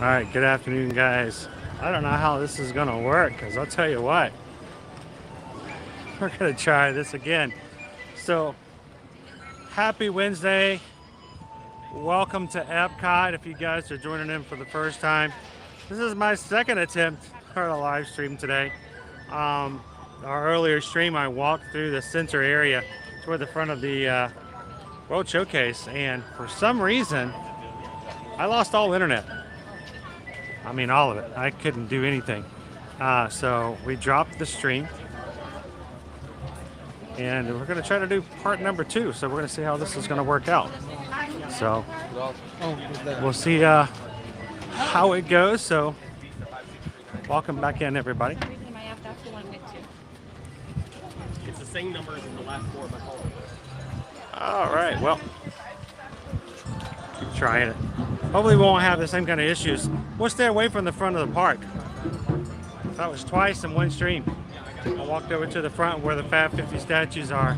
Alright, good afternoon, guys. I don't know how this is going to work, because I'll tell you what. We're going to try this again. So, happy Wednesday. Welcome to Epcot if you guys are joining in for the first time. This is my second attempt for a live stream today. Our earlier stream, I walked through the center area toward the front of the World Showcase, and for some reason, I lost all internet. I mean, all of it. I couldn't do anything. So we dropped the stream, and we're going to try to do part number 2. So we're going to see how this is going to work out. So we'll see how it goes. So welcome back in, everybody. It's the same numbers as the last 4 of my phone. All right. Well, keep trying it. Hopefully we won't have the same kind of issues. We'll stay away from the front of the park. That was twice in one stream. I walked over to the front where the Fab 50 statues are,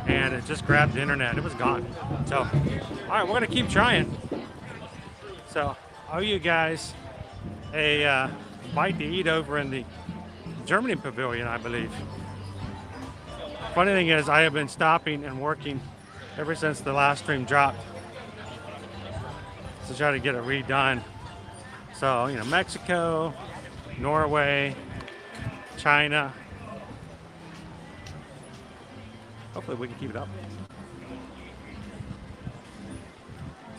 and it just grabbed the internet. It was gone. So, all right, we're going to keep trying. So, I owe you guys a bite to eat over in the Germany pavilion, I believe. Funny thing is, I have been stopping and working ever since the last stream dropped to try to get it redone. So, you know, Mexico, Norway, China. Hopefully we can keep it up.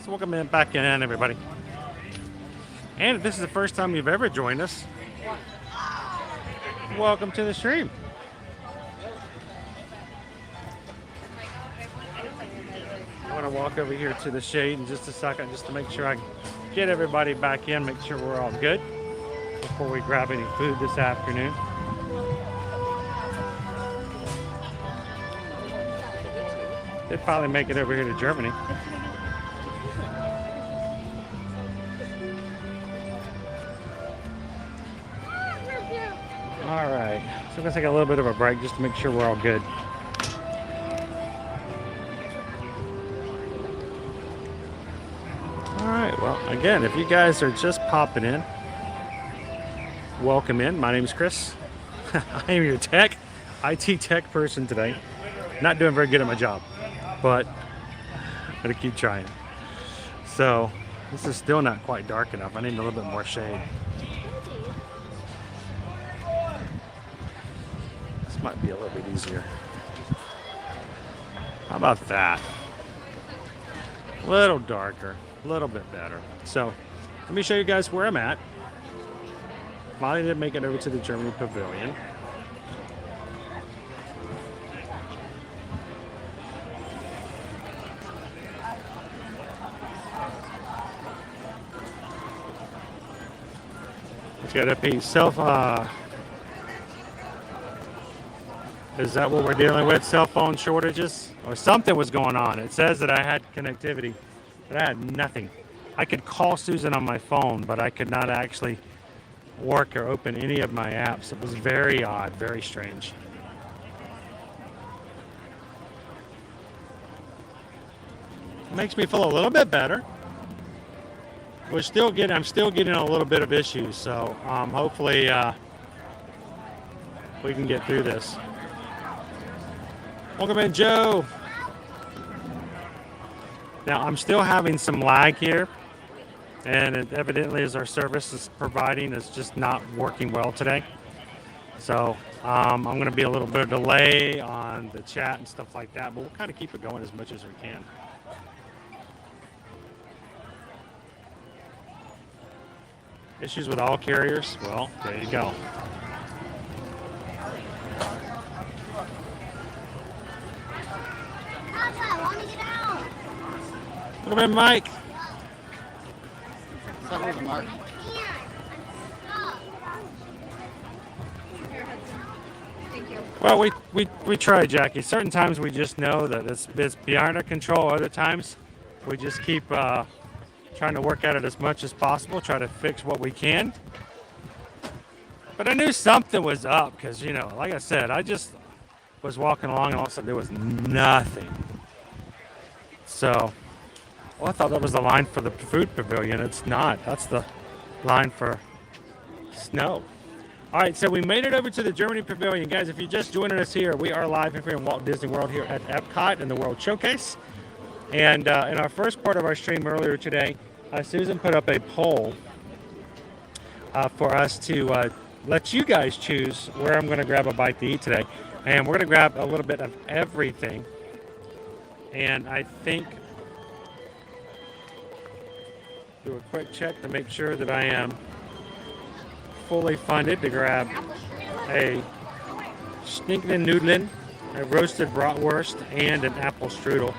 So welcome back in, everybody. And if this is the first time you've ever joined us, welcome to the stream. I'm going to walk over here to the shade in just a second just to make sure I get everybody back in, make sure we're all good before we grab any food this afternoon. Did finally make it over here to Germany. All right, so we're going to take a little bit of a break just to make sure we're all good. Well, again, if you guys are just popping in, welcome in. My name is Chris. I am your IT tech person today. Not doing very good at my job, but I'm going to keep trying. So, this is still not quite dark enough. I need a little bit more shade. This might be a little bit easier. How about that? A little darker. A little bit better. So let me show you guys where I'm at. Finally did make it over to the Germany pavilion. It's got to be self. Is that what we're dealing with? Cell phone shortages or something was going on. It says that I had connectivity. But I had nothing. I could call Susan on my phone, but I could not actually work or open any of my apps. It was very odd, very strange. It makes me feel a little bit better. I'm still getting a little bit of issues, so hopefully we can get through this. Welcome in, Joe. Now, I'm still having some lag here, and it evidently as our service is providing is just not working well today. So I'm going to be a little bit of delay on the chat and stuff like that, but we'll kind of keep it going as much as we can. Issues with all carriers? Well, there you go. Welcome in, Mike. What's up, Mark? Well, we try, Jackie. Certain times we just know that it's beyond our control. Other times we just keep trying to work at it as much as possible, try to fix what we can. But I knew something was up because, you know, like I said, I just was walking along and all of a sudden there was nothing. So, well, I thought that was the line for the food pavilion. It's not. That's the line for snow. All right, so we made it over to the Germany Pavilion. Guys, if you're just joining us here, we are live here in Walt Disney World here at Epcot in the World Showcase. And in our first part of our stream earlier today, Susan put up a poll for us to let you guys choose where I'm going to grab a bite to eat today. And we're going to grab a little bit of everything. And I think, do a quick check to make sure that I am fully funded to grab a stinking noodlin, a roasted bratwurst, and an apple strudel.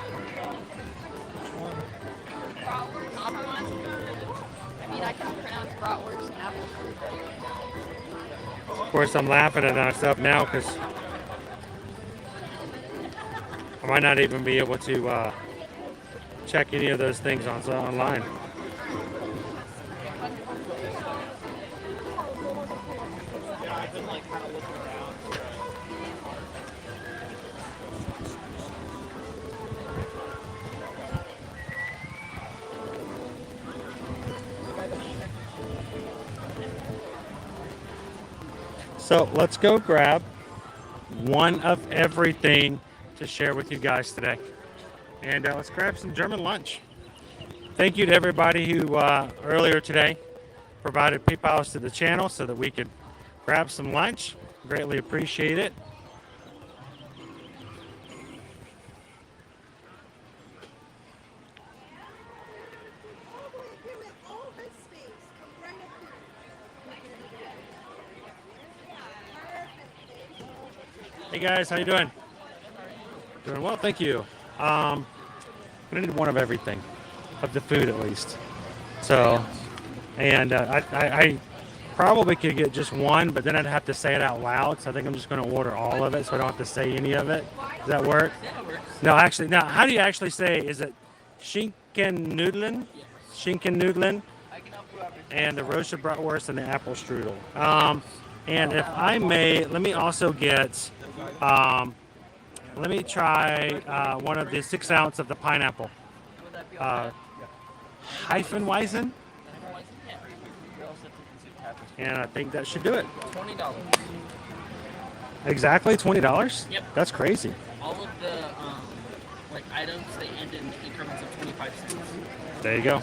I can pronounce bratwurst and apple strudel. Of course, I'm laughing at myself now because I might not even be able to check any of those things online. So let's go grab one of everything to share with you guys today. And let's grab some German lunch. Thank you to everybody who earlier today provided PayPals to the channel so that we could grab some lunch. Greatly appreciate it. Hey guys, how you doing? Doing well, thank you. I'm gonna need one of everything, of the food at least. So, and I probably could get just one, but then I'd have to say it out loud. So I think I'm just gonna order all of it, so I don't have to say any of it. Does that work? No, actually, now how do you actually say? Is it Schinken Nudeln? Schinken Nudeln, and the roasted bratwurst and the apple strudel. And if I may, let me also get. Let me try one of the 6 ounce of the pineapple. Hyphenweisen. And I think that should do it. $20. Exactly $20? Yep. That's crazy. All of the items, they end in increments of 25 cents. There you go.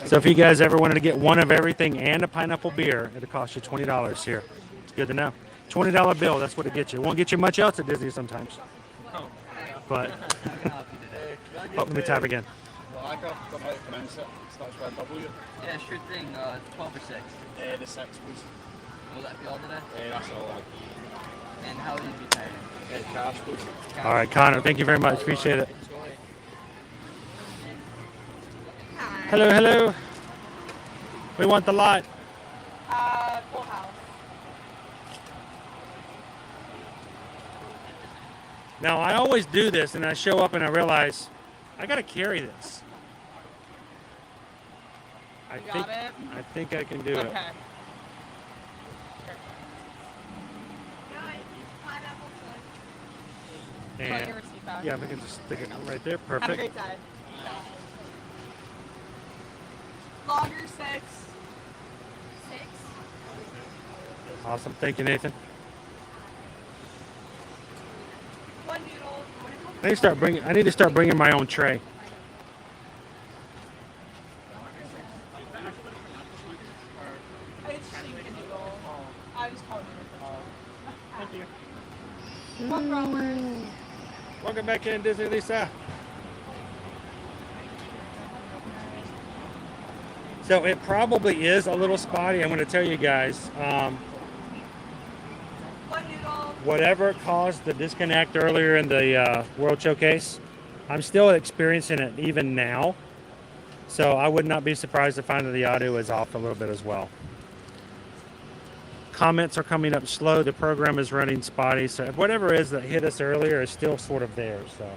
So if you guys ever wanted to get one of everything and a pineapple beer, it'll cost you $20 here. It's good to know. $20 bill, that's what it gets you. It won't get you much else at Disney sometimes. But, oh, let me type again. I can't pronounce it. Starts with a W. Yeah, sure thing. 12 or 6. The 6, please. Will that be all today? That's all right. And how would you be paying? Cash, please. All right, Connor, thank you very much. Appreciate it. Hello, hello. We want the lot. Full house. Now, I always do this, and I show up and I realize I got to carry this. I think I can do it. Okay. And yeah, we can just stick it right there. Have a Perfect. great time. Lager 6. 6. Awesome. Thank you, Nathan. One noodle. I need to start bringing my own tray. It's chicken noodle. I just called it. Thank you. One bratwurst. Welcome back in, Disney Lisa. So it probably is a little spotty. I'm going to tell you guys. One noodle. Whatever caused the disconnect earlier in the World Showcase, I'm still experiencing it even now. So I would not be surprised to find that the audio is off a little bit as well. Comments are coming up slow. The program is running spotty. So whatever it is that hit us earlier is still sort of there. So,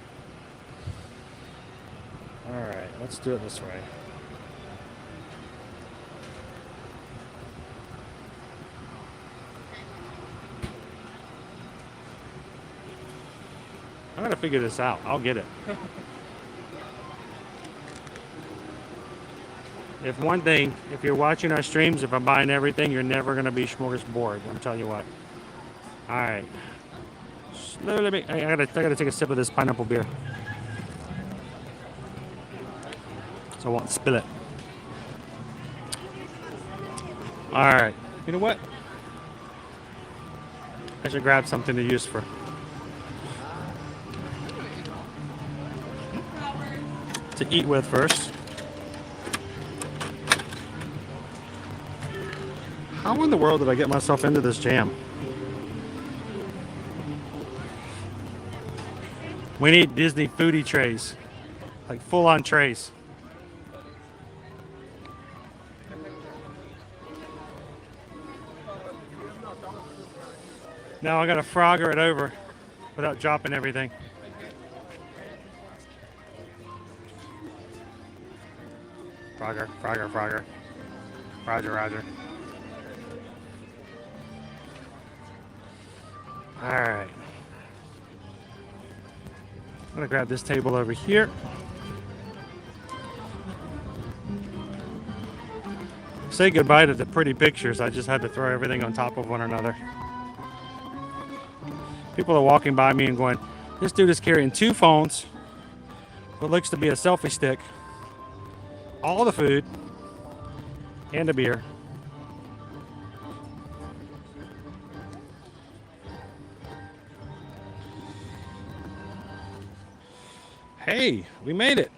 all right, let's do it this way. I'm gonna figure this out. I'll get it. If one thing, if you're watching our streams, if I'm buying everything, you're never going to be smorgasbord. I'm telling you what. All right. I gotta take a sip of this pineapple beer, so I won't spill it. All right. You know what? I should grab something to use to eat with first. How in the world did I get myself into this jam? We need Disney foodie trays, like full-on trays. Now I gotta Frogger it over without dropping everything. Frogger, Frogger, Frogger. Roger, Roger. All right. I'm gonna grab this table over here. Say goodbye to the pretty pictures. I just had to throw everything on top of one another. People are walking by me and going, this dude is carrying 2 phones, what looks to be a selfie stick, all the food, and a beer. Hey, we made it.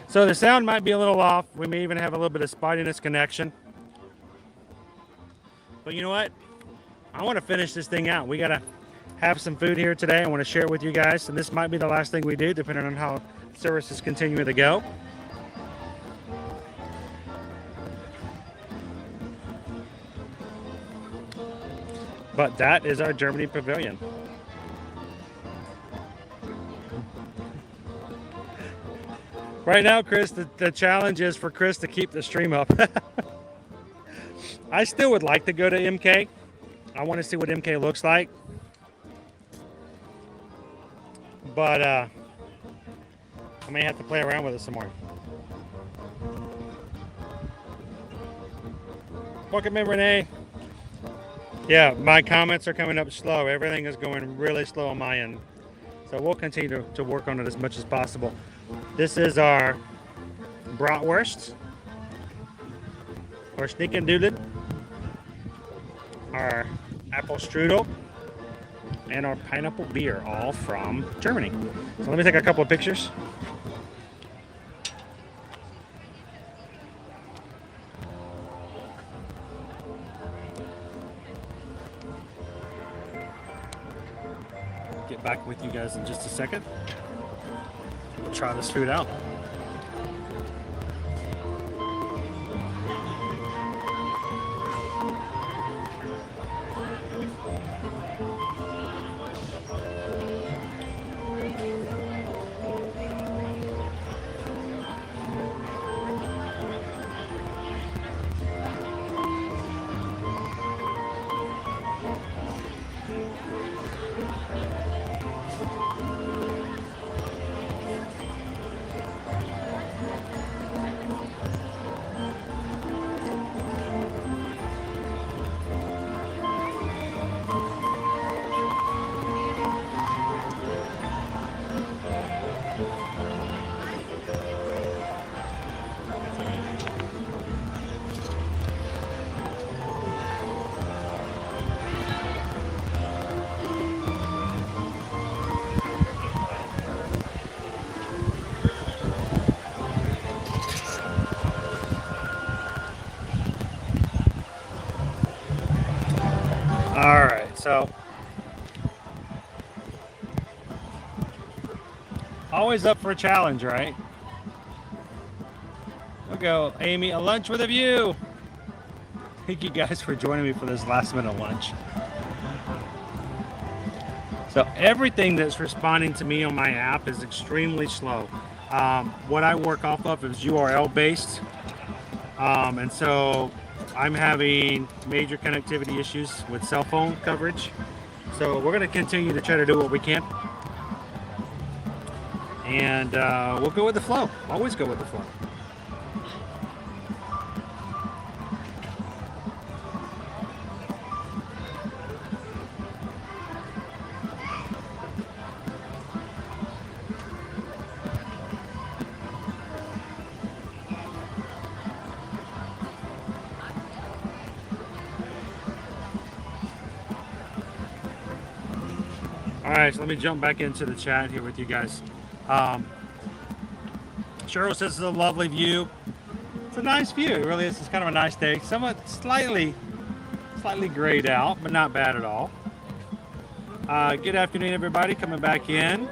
So the sound might be a little off. We may even have a little bit of spottiness connection. But you know what? I want to finish this thing out. We got to have some food here today. I want to share it with you guys. And this might be the last thing we do, depending on how services continue to go. But that is our Germany pavilion. Right now, Chris, the challenge is for Chris to keep the stream up. I still would like to go to MK. I want to see what MK looks like. But I may have to play around with it some more. Welcome in, Renee. Yeah, my comments are coming up slow. Everything is going really slow on my end. So we'll continue to work on it as much as possible. This is our bratwurst, our sneakendoodle, our apple strudel, and our pineapple beer, all from Germany. So let me take a couple of pictures. Get back with you guys in just a second. We'll try this food out. All right, so always up for a challenge, right? We'll go, Amy, a lunch with a view. Thank you guys for joining me for this last minute lunch. So everything that's responding to me on my app is extremely slow. What I work off of is URL based. And so I'm having major connectivity issues with cell phone coverage. So we're going to continue to try to do what we can. And we'll go with the flow. Always go with the flow. All right, so let me jump back into the chat here with you guys. Cheryl says it's a lovely view. It's a nice view. It really is. It's kind of a nice day. Somewhat slightly grayed out, but not bad at all. Good afternoon, everybody. Coming back in.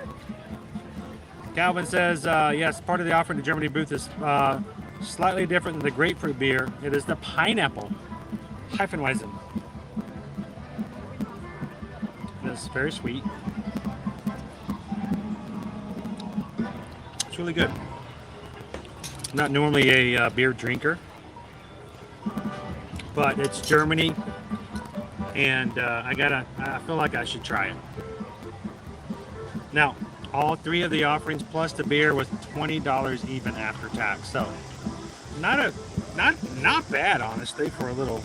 Calvin says, yes, part of the offering to Germany booth is slightly different than the grapefruit beer. It is the pineapple Hefeweizen. It's very sweet. It's really good. Not normally a beer drinker, but it's Germany, and I feel like I should try it. Now, all three of the offerings plus the beer was $20 even after tax. So, not bad, honestly, for a little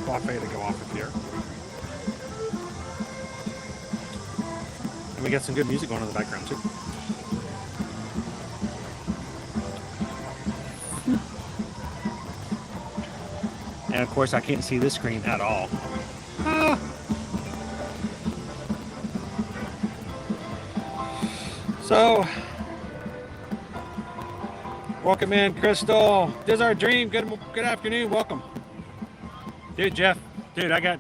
buffet to go off of here. And we got some good music going in the background too. And of course, I can't see this screen at all. So, welcome in, Crystal. This is our dream. Good afternoon. Welcome, dude. Jeff, dude, I got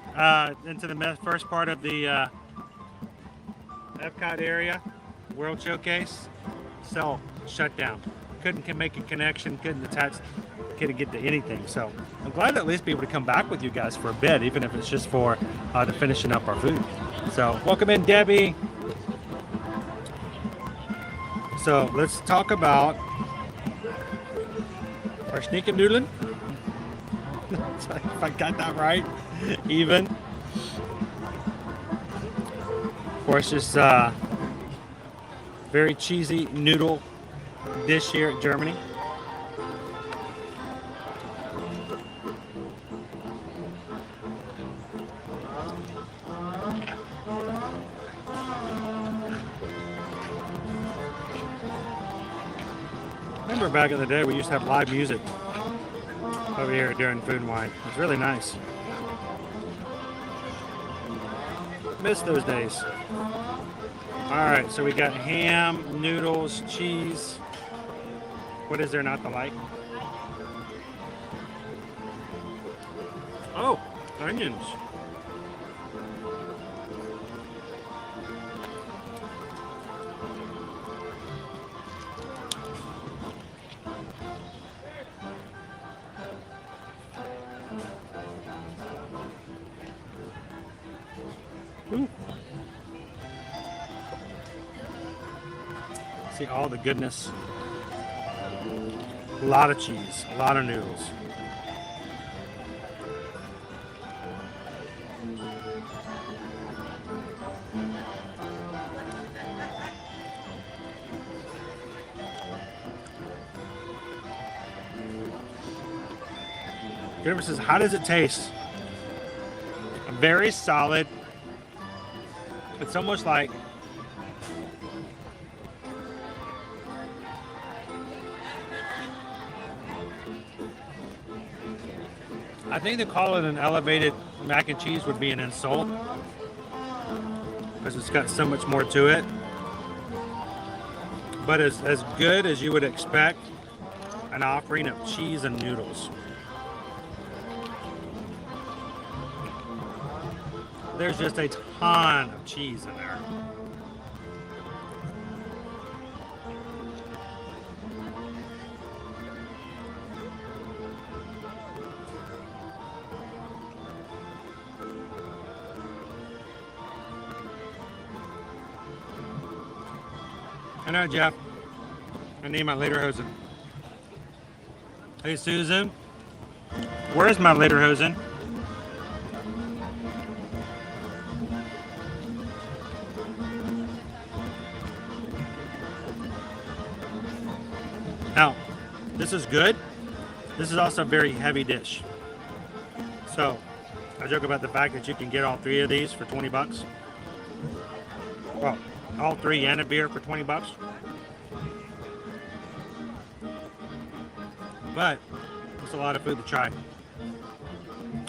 into the first part of the Epcot area, World Showcase. Cell shut down. Couldn't make a connection. Couldn't get to anything. So I'm glad to at least be able to come back with you guys for a bit, even if it's just for the finishing up our food. So welcome in, Debbie. So let's talk about our sneaking noodling. If I got that right, even. Of course, just very cheesy noodle dish here at Germany. Remember back in the day, we used to have live music over here during Food and Wine. It was really nice. Miss those days. All right, so we got ham, noodles, cheese. What is there not to like? Oh, onions. Ooh. See all the goodness. A lot of cheese, a lot of noodles. Jennifer says, how does it taste? Very solid. It's almost like I think to call it an elevated mac and cheese would be an insult because it's got so much more to it. But it's as good as you would expect an offering of cheese and noodles. There's just a ton of cheese in there. I know, Jeff. I need my lederhosen. Hey, Susan. Where's my lederhosen? This is good. This is also a very heavy dish. So, I joke about the fact that you can get all 3 of these for 20 bucks. Well, all 3 and a beer for 20 bucks. But, it's a lot of food to try.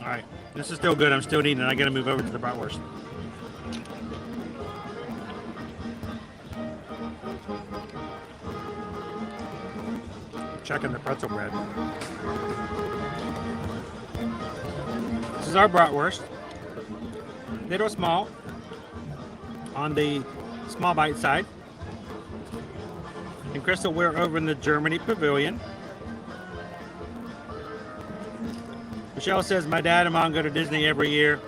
Alright, this is still good. I'm still eating it. I gotta move over to the bratwurst. Checking the pretzel bread. This is our bratwurst. Little small. On the small bite side. And Crystal, we're over in the Germany pavilion. Michelle says, my dad and mom go to Disney every year.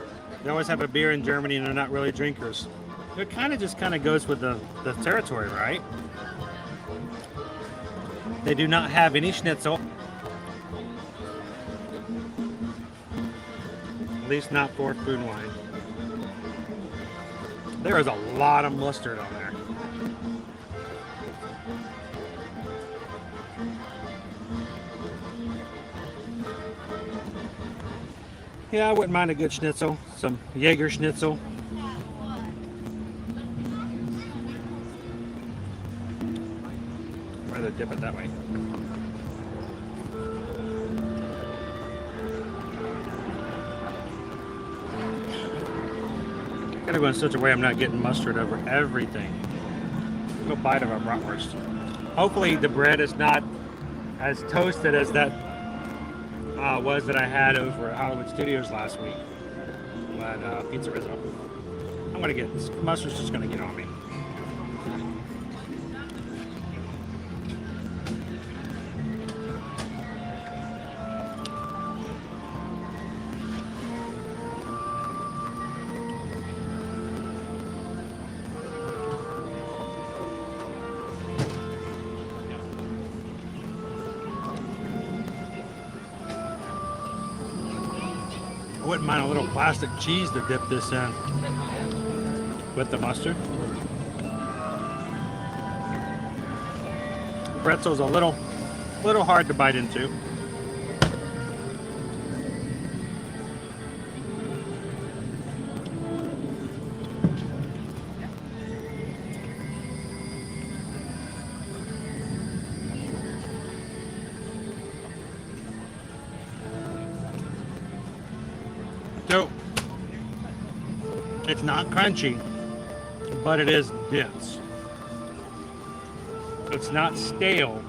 They always have a beer in Germany and they're not really drinkers. It kind of goes with the territory, right? They do not have any schnitzel. At least not for food and wine. There is a lot of mustard on there. Yeah, I wouldn't mind a good schnitzel. Some Jaeger schnitzel. I'd rather dip it that way. Gotta go in such a way I'm not getting mustard over everything. Go bite of our bratwurst. Hopefully the bread is not as toasted as that was that I had over at Hollywood Studios last week. But pizza Rizzo. I'm gonna get this mustard's just gonna get on me. I wouldn't mind a little plastic cheese to dip this in with the mustard. Pretzel's a little hard to bite into. So, it's not crunchy, but it is dense. It's not stale,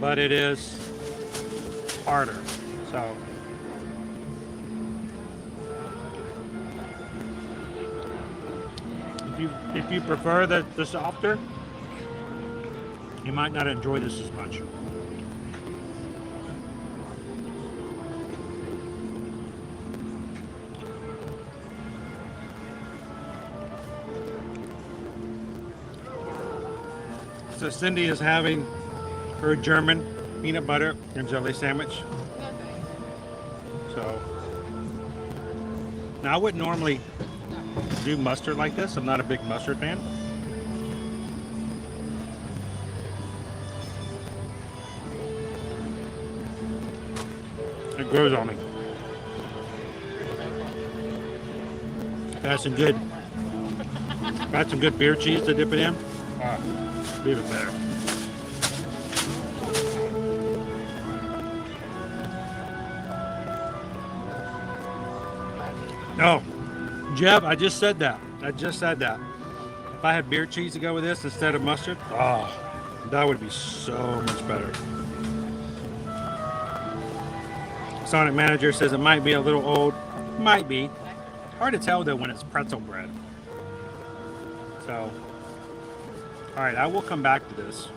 but it is harder. So, if you prefer the softer, you might not enjoy this as much. So Cindy is having her German peanut butter and jelly sandwich. So now I wouldn't normally do mustard like this. I'm not a big mustard fan. It grows on me. Got some good beer cheese to dip it in. Even better. No, Jeb, I just said that. If I had beer cheese to go with this instead of mustard, that would be so much better. Sonic Manager says it might be a little old. Might be. Hard to tell though when it's pretzel bread. So. All right, I will come back to this,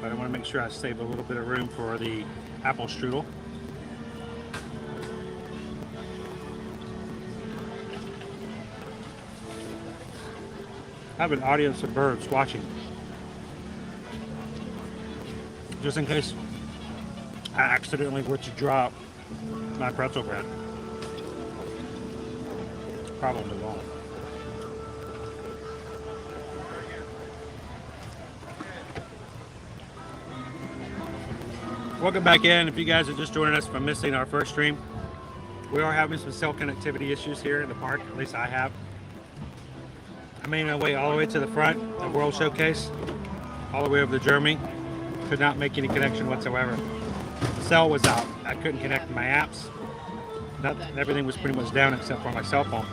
but I want to make sure I save a little bit of room for the apple strudel. I have an audience of birds watching, just in case I accidentally were to drop my pretzel bread. Probably won't. Welcome back in. If you guys are just joining us from missing our first stream, we are having some cell connectivity issues here in the park. At least I have. I made my way all the way to the front of World Showcase, all the way over to Germany. Could not make any connection whatsoever. The cell was out. I couldn't connect to my apps. Everything was pretty much down except for my cell phone.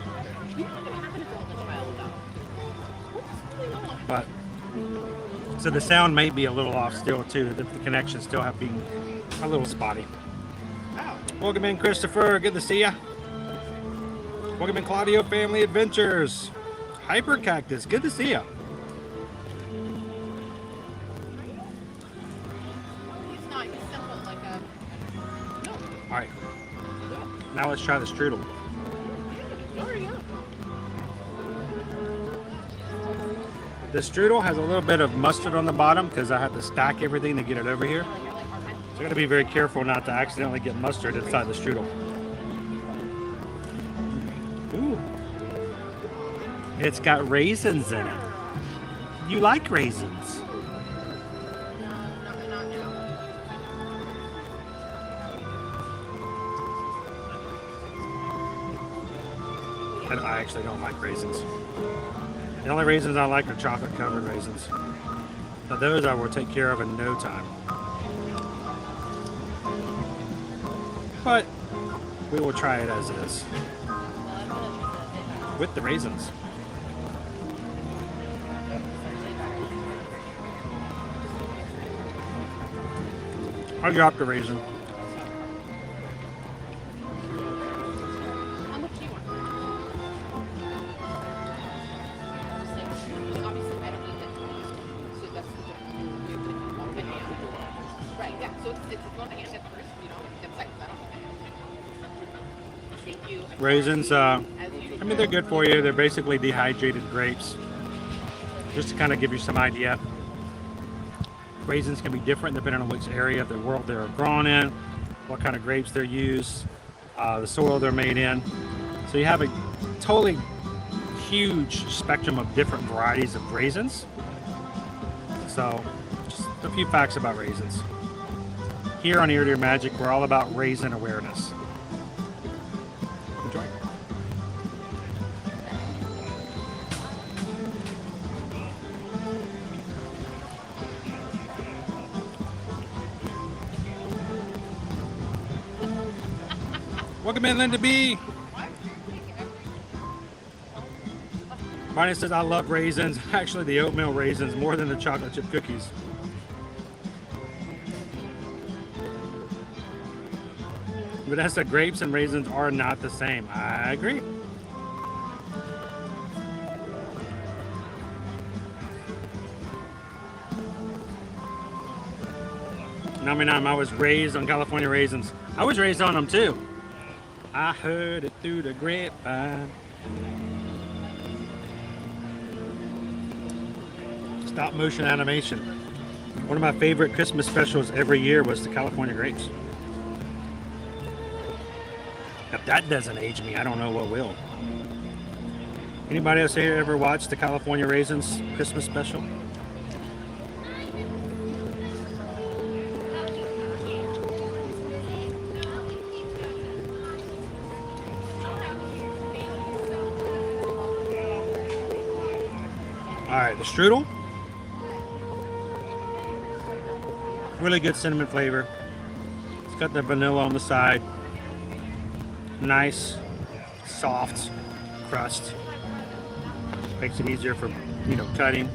But so the sound may be a little off still too. The connection still have been a little spotty. Welcome in, Christopher. Good to see ya. Welcome in, Claudio Family Adventures. Hyper Cactus. Good to see ya. He's not. He's simple like a. No. All right. Now let's try the strudel. The strudel has a little bit of mustard on the bottom because I have to stack everything to get it over here. So I got to be very careful not to accidentally get mustard inside the strudel. Ooh. It's got raisins in it. You like raisins? I actually don't like raisins. The only raisins I like are chocolate covered raisins. Now those I will take care of in no time. But we will try it as is. With the raisins. I dropped the raisin. How much do you want? Obviously, I don't eat it. So that's the difference. Right, yeah. So it's going to hand at first, you know, it's like that. Thank you. Raisins, I mean, they're good for you. They're basically dehydrated grapes. Just to kind of give you some idea. Raisins can be different depending on which area of the world they're grown in, what kind of grapes they're used, the soil they're made in. So you have a totally huge spectrum of different varieties of raisins. So just a few facts about raisins. Here on Ear to Ear Magic, we're all about raisin awareness. Enjoy. Welcome in, Linda B. Barney says, I love raisins. Actually, the oatmeal raisins more than the chocolate chip cookies. Vanessa, grapes and raisins are not the same. I agree. I was raised on California raisins. I was raised on them too. I heard it through the grapevine. Stop motion animation. One of my favorite Christmas specials every year was the California grapes. If that doesn't age me, I don't know what will. Anybody else here ever watched the California Raisins Christmas special? All right, the strudel. Really good cinnamon flavor. It's got the vanilla on the side. Nice, soft crust. Makes it easier for, cutting.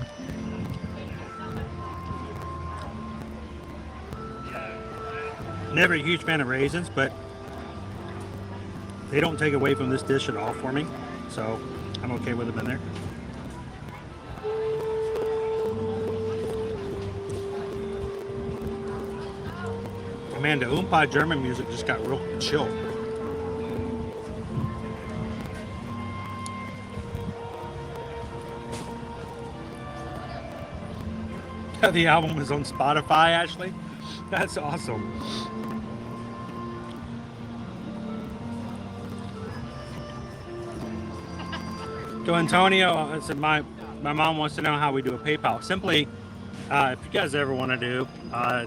Never a huge fan of raisins, but they don't take away from this dish at all for me. So I'm okay with them in there. Man, the Oompa German music just got real chill. The album is on Spotify, Ashley. That's awesome. To Antonio, I said my mom wants to know how we do a PayPal. Simply, if you guys ever want to do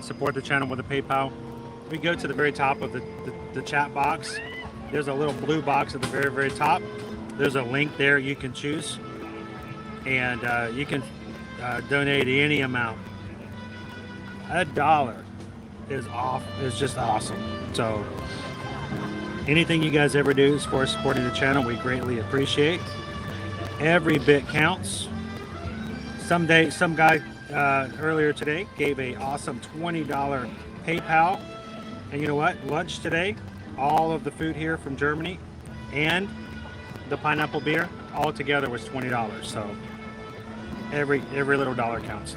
support the channel with a PayPal, we go to the very top of the chat box, there's a little blue box at the very, very top. There's a link there you can choose, and you can donate any amount. $1 is just awesome. So anything you guys ever do for supporting the channel, we greatly appreciate. Every bit counts. Some guy earlier today gave a awesome $20 PayPal, and you know what? Lunch today, all of the food here from Germany and the pineapple beer all together was $20. So every little dollar counts.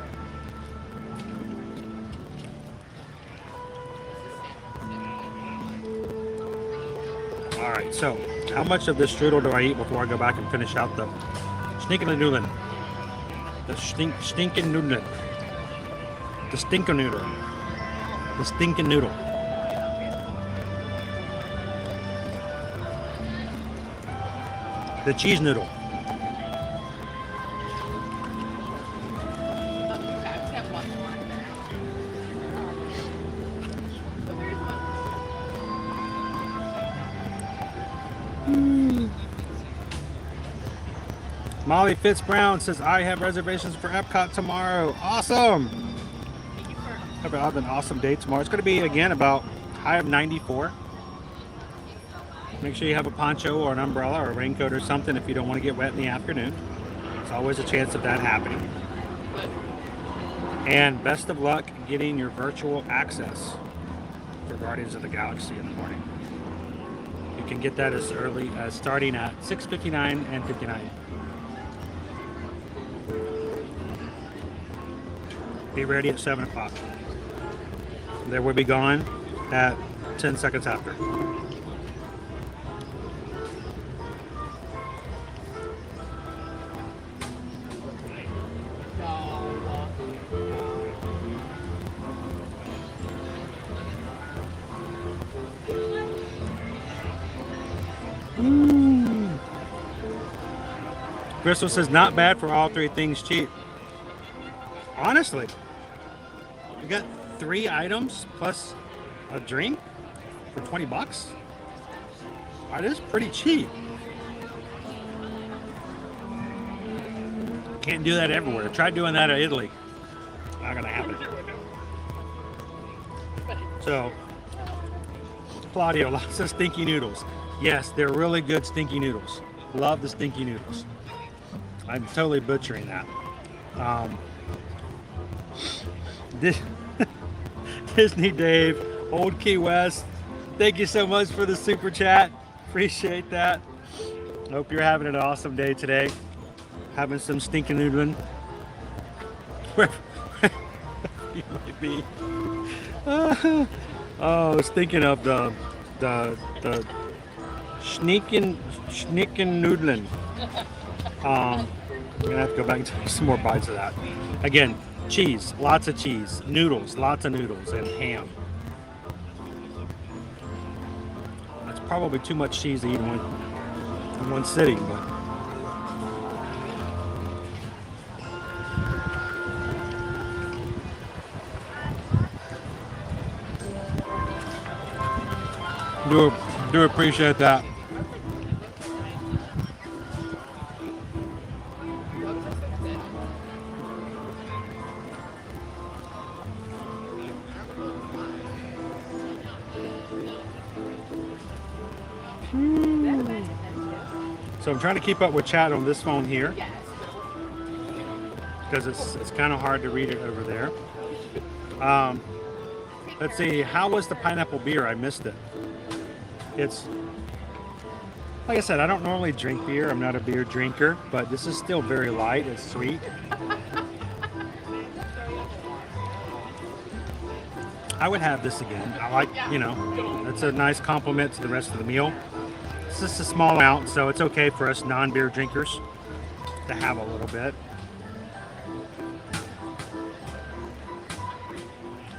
All right, so how much of this strudel do I eat before I go back and finish out the stinking noodle? The stinking noodle. The stinking noodle. The stinking noodle. The cheese noodle. Molly Fitzbrown says, I have reservations for Epcot tomorrow. Awesome. Have an awesome day tomorrow. It's going to be, again, about high of 94. Make sure you have a poncho or an umbrella or a raincoat or something if you don't want to get wet in the afternoon. There's always a chance of that happening. And best of luck getting your virtual access for Guardians of the Galaxy in the morning. You can get that as early as starting at 6:59 and 59. Be ready at 7 o'clock. They will be gone at 10 seconds after. Crystal says, not bad for all three things cheap. Honestly, we got 3 items plus a drink for $20. That is pretty cheap. Can't do that everywhere. Try doing that in Italy. Not gonna happen. So, Claudio, lots of stinky noodles. Yes, they're really good stinky noodles. Love the stinky noodles. I'm totally butchering that. Disney Dave, Old Key West, thank you so much for the super chat. Appreciate that. Hope you're having an awesome day today. Having some stinking noodling. You might be. Oh, I was thinking of the sneaking noodling. I'm gonna have to go back and take some more bites of that. Again, cheese, lots of cheese, noodles, lots of noodles, and ham. That's probably too much cheese to eat in one sitting, but do appreciate that. So I'm trying to keep up with chat on this phone here because it's kind of hard to read it over there. Let's see, how was the pineapple beer? I missed it. It's, like I said, I don't normally drink beer. I'm not a beer drinker, but this is still very light. It's sweet. I would have this again. I like, it's a nice compliment to the rest of the meal. It's just a small amount, so it's okay for us non-beer drinkers to have a little bit.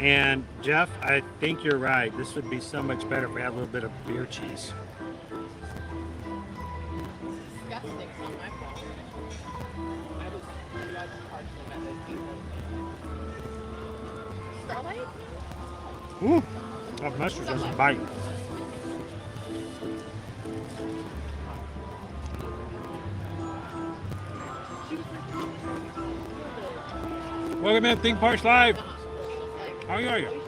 And Jeff, I think you're right. This would be so much better if we had a little bit of beer cheese. Ooh, That mustard doesn't bite. Welcome in Theme Parks Live. How are you?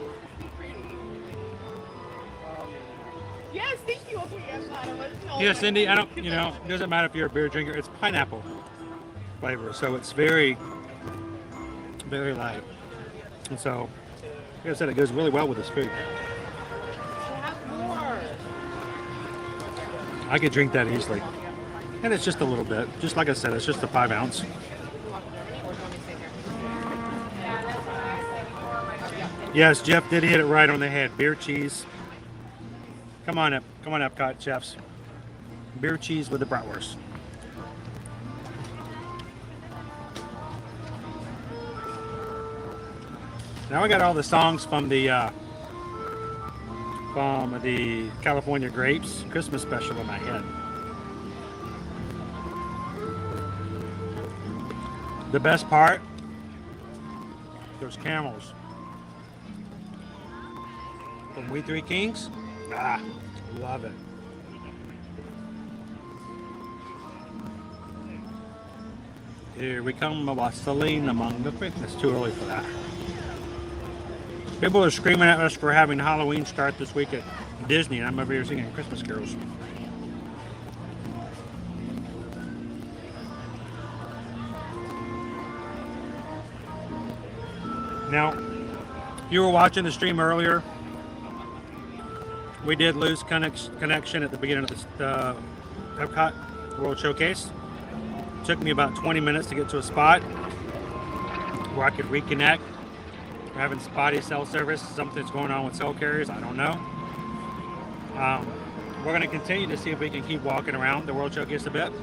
Yes, thank you. Okay, yes, I was told. Yeah, Cindy, I don't, it doesn't matter if you're a beer drinker. It's pineapple flavor, so it's very, very light. And so, like I said, it goes really well with this food. Have more. I could drink that easily. And it's just a little bit. Just like I said, it's just a 5 ounce. Yes, Jeff did hit it right on the head. Beer cheese. Come on up, Epcot chefs. Beer cheese with the bratwurst. Now I got all the songs from the California Grapes Christmas special in my head. The best part, those camels. From We Three Kings. Ah, love it. Here we come, wassailing among the fish. It's too early for that. People are screaming at us for having Halloween start this week at Disney, and I'm over here singing Christmas carols. Now, you were watching the stream earlier. We did lose connection at the beginning of the Epcot World Showcase. It took me about 20 minutes to get to a spot where I could reconnect. We're having spotty cell service. Something's going on with cell carriers. I don't know. We're going to continue to see if we can keep walking around the World Showcase a bit.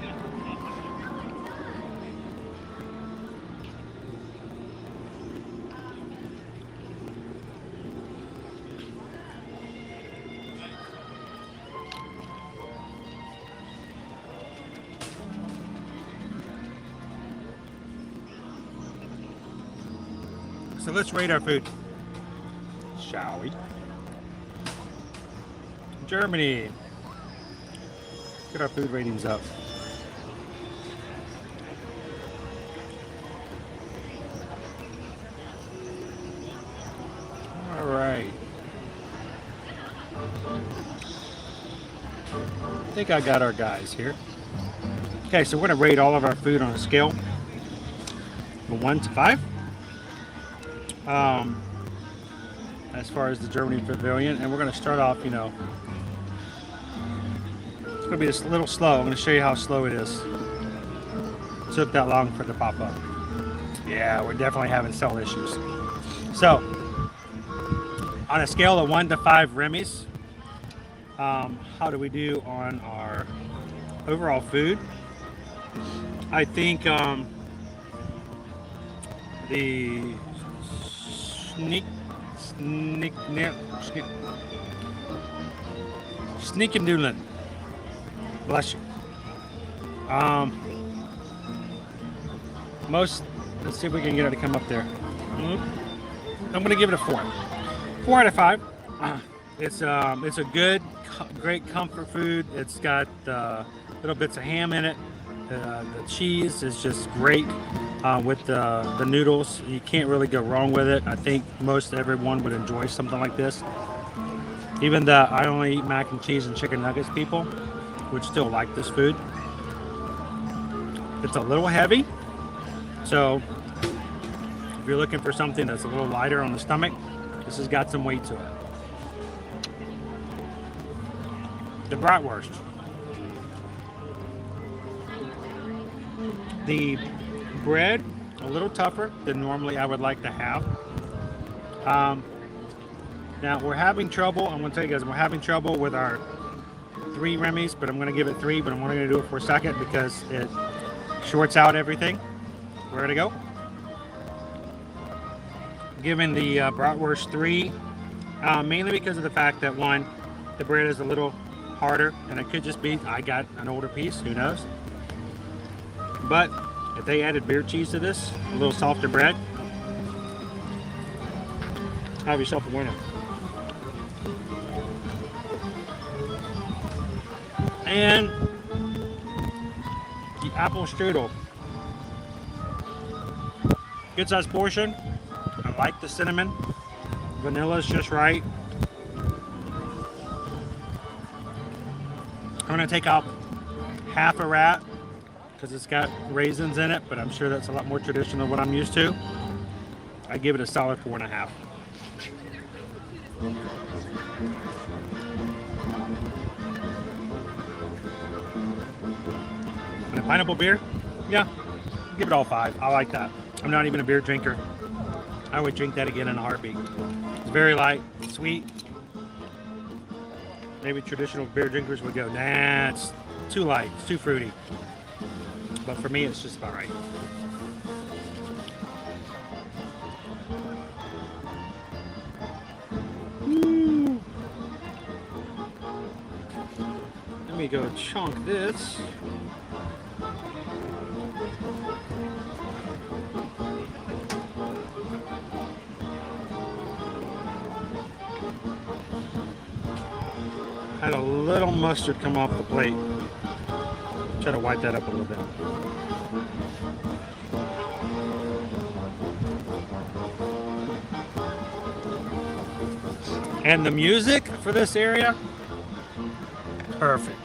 So let's rate our food, shall we? Germany. Get our food ratings up. All right. I think I got our guys here. Okay, so we're going to rate all of our food on a scale from 1 to 5. As far as the Germany pavilion, and we're going to start off, it's going to be just a little slow. I'm going to show you how slow it is. It took that long for it to pop up. Yeah, we're definitely having cell issues. So, on a scale of 1 to 5 Remy's, how do we do on our overall food? I think the Sneak and Doolin. Bless you. Let's see if we can get it to come up there. I'm going to give it a 4. 4 out of 5. It's a good, great comfort food. It's got little bits of ham in it. The cheese is just great. With the noodles, you can't really go wrong with it. I think most everyone would enjoy something like this. Even the I only eat mac and cheese and chicken nuggets people would still like this food. It's a little heavy, so if you're looking for something that's a little lighter on the stomach, this has got some weight to it. The bratwurst. The bread a little tougher than normally I would like to have. Now we're having trouble. I'm going to tell you guys, we're having trouble with our 3 Remy's, but I'm going to give it 3. But I'm only going to do it for a second because it shorts out everything. Where to go? Giving the bratwurst 3, mainly because of the fact that 1, the bread is a little harder, and it could just be I got an older piece. Who knows? But if they added beer cheese to this, a little softer bread, have yourself a winner. And the apple strudel. Good size portion. I like the cinnamon. Vanilla's just right. I'm gonna take out half a rat because it's got raisins in it, but I'm sure that's a lot more traditional than what I'm used to. I give it a solid 4.5. And a pineapple beer? Yeah, give it all 5. I like that. I'm not even a beer drinker. I would drink that again in a heartbeat. It's very light, sweet. Maybe traditional beer drinkers would go, nah, it's too light, it's too fruity. But for me, it's just about right. Woo. Let me go chunk this. Had a little mustard come off the plate. Try to wipe that up a little bit. And the music for this area, perfect.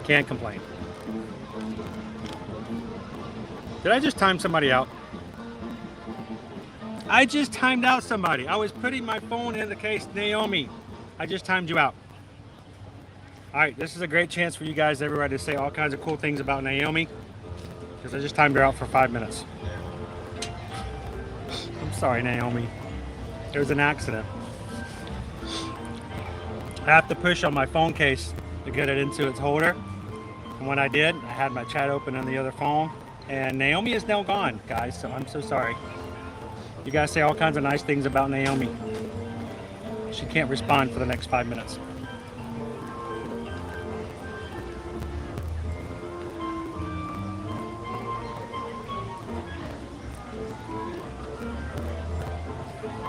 Can't complain. Did I just time somebody out? I just timed out somebody. I was putting my phone in the case. Naomi, I just timed you out. All right, this is a great chance for you guys everywhere to say all kinds of cool things about Naomi, because I just timed her out for 5 minutes. I'm sorry, Naomi. There was an accident. I have to push on my phone case to get it into its holder. And when I did, I had my chat open on the other phone. And Naomi is now gone, guys, so I'm so sorry. You guys say all kinds of nice things about Naomi. She can't respond for the next 5 minutes.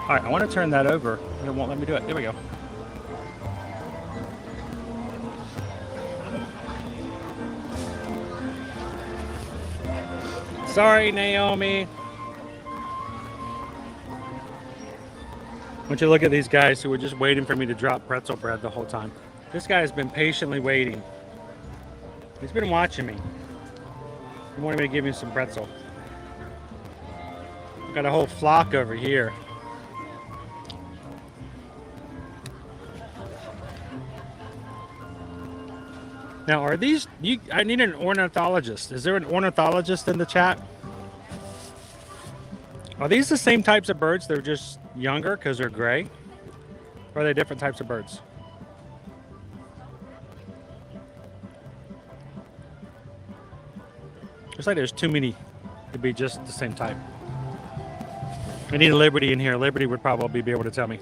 All right, I want to turn that over, and it won't let me do it. There we go. Sorry, Naomi. I want you to look at these guys who were just waiting for me to drop pretzel bread the whole time. This guy has been patiently waiting. He's been watching me. He wanted me to give him some pretzel. I've got a whole flock over here. Now, are these, I need an ornithologist. Is there an ornithologist in the chat? Are these the same types of birds? They're just younger because they're gray? Or are they different types of birds? Looks like there's too many to be just the same type. I need a Liberty in here. Liberty would probably be able to tell me.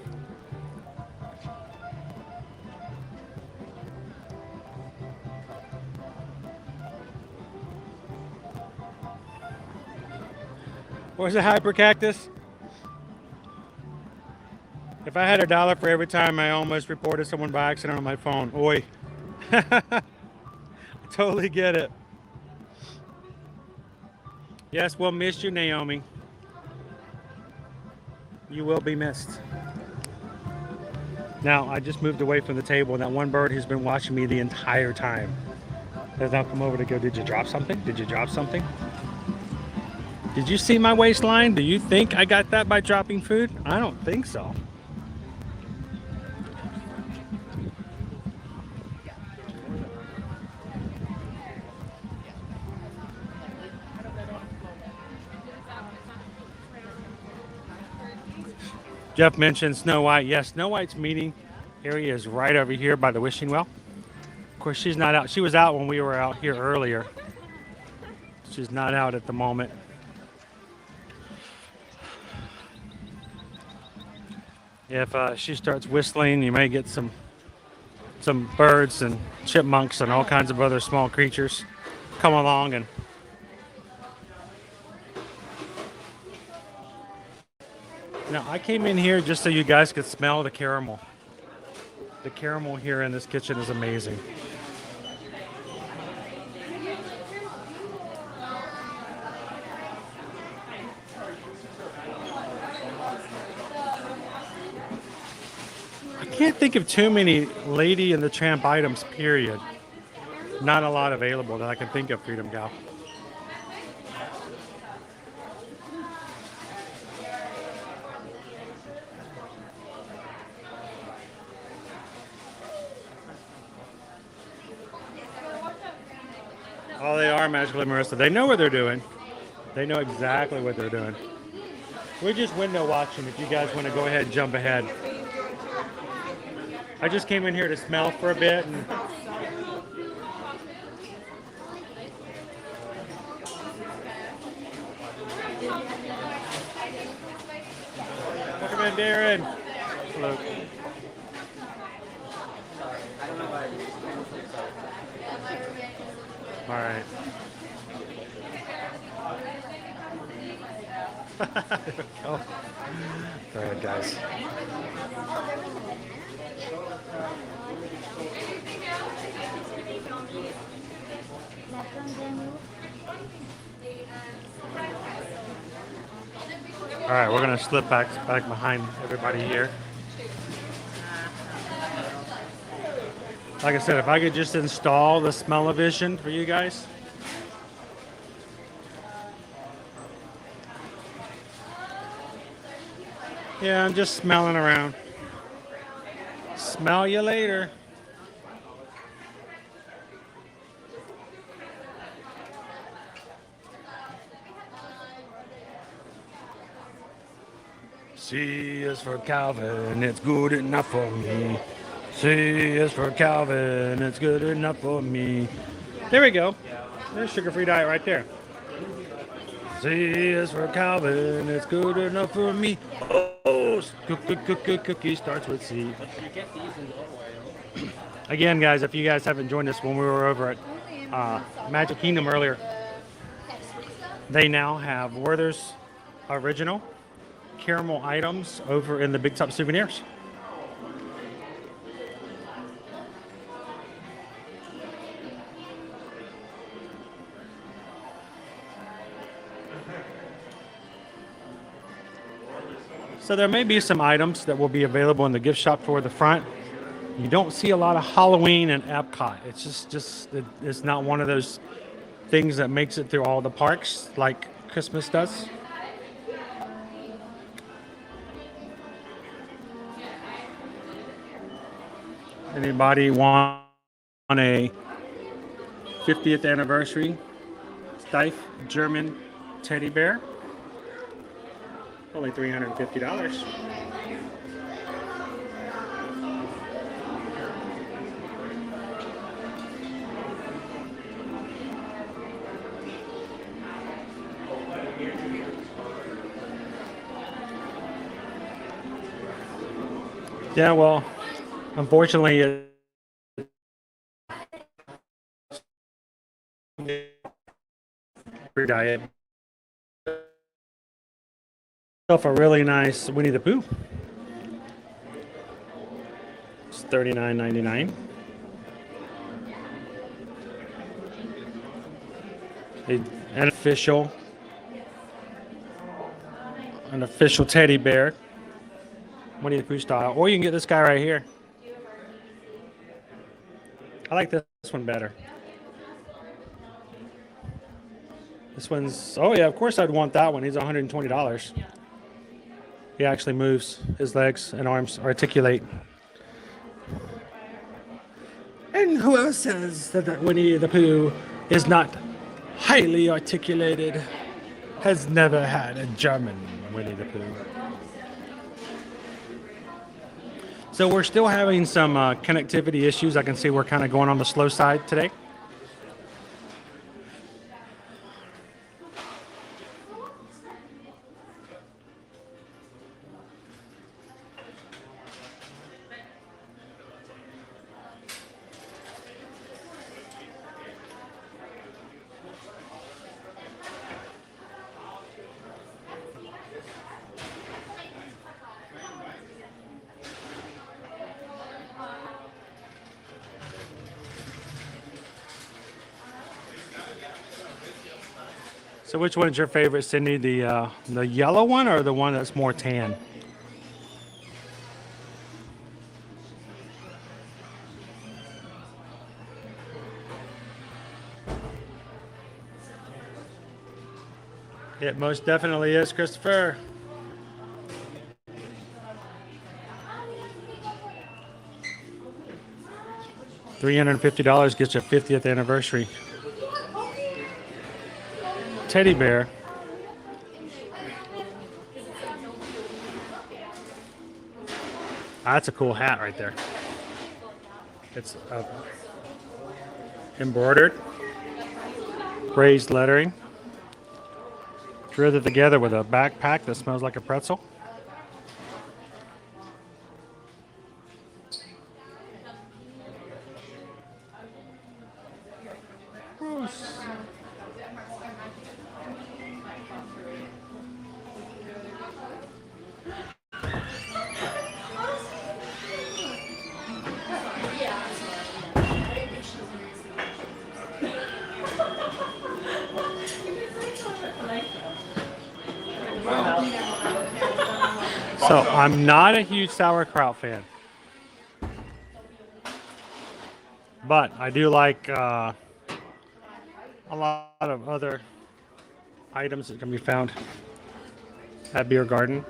Where's the hyper cactus? If I had $1 for every time I almost reported someone by accident on my phone, oi. I totally get it. Yes, we'll miss you, Naomi. You will be missed. Now, I just moved away from the table, and that one bird who's been watching me the entire time has now come over to go, did you drop something? Did you drop something? Did you see my waistline? Do you think I got that by dropping food? I don't think so. Jeff mentioned Snow White. Yes, Snow White's meeting area is right over here by the wishing well. Of course, she's not out. She was out when we were out here earlier. She's not out at the moment. If she starts whistling, you may get some birds and chipmunks and all kinds of other small creatures come along and Now, I came in here just so you guys could smell the caramel. The caramel here in this kitchen is amazing. I can't think of too many Lady and the Tramp items, period. Not a lot available that I can think of, Freedom Gal. Oh, they are Magical and Marissa. They know what they're doing. They know exactly what they're doing. We're just window watching if you guys want to go ahead and jump ahead. I just came in here to smell for a bit. And welcome in, Darren. Hello. All right. Oh. Go ahead, guys. All right, we're gonna slip back behind everybody here. Like I said, if I could just install the smell-o-vision for you guys. Yeah, I'm just smelling around. Smell you later. C is for Calvin, it's good enough for me. C is for Calvin, it's good enough for me. There we go. There's sugar-free diet right there. C is for Calvin, it's good enough for me. Oh, cookie starts with C. Again, guys, if you guys haven't joined us when we were over at Magic Kingdom earlier, they now have Werther's original caramel items over in the Big Top Souvenirs. So there may be some items that will be available in the gift shop toward the front. You don't see a lot of Halloween in Epcot. It's not one of those things that makes it through all the parks like Christmas does. Anybody want a 50th anniversary Steiff German teddy bear? Only $350. Yeah, well, unfortunately, diet. A really nice Winnie the Pooh. It's $39.99. An official teddy bear, Winnie the Pooh style. Or you can get this guy right here. I like this one better. This one's, oh yeah, of course I'd want that one. He's $120. He actually moves. His legs and arms articulate. And who else says that Winnie the Pooh is not highly articulated? Has never had a German Winnie the Pooh. So we're still having some connectivity issues. I can see we're kind of going on the slow side today. So which one's your favorite, Cindy? The yellow one or the one that's more tan? It most definitely is, Christopher. $350 gets you a 50th anniversary teddy bear. That's a cool hat right there. It's embroidered, raised lettering, driven together with a backpack that smells like a pretzel. So I'm not a huge sauerkraut fan, but I do like a lot of other items that can be found at Beer Garden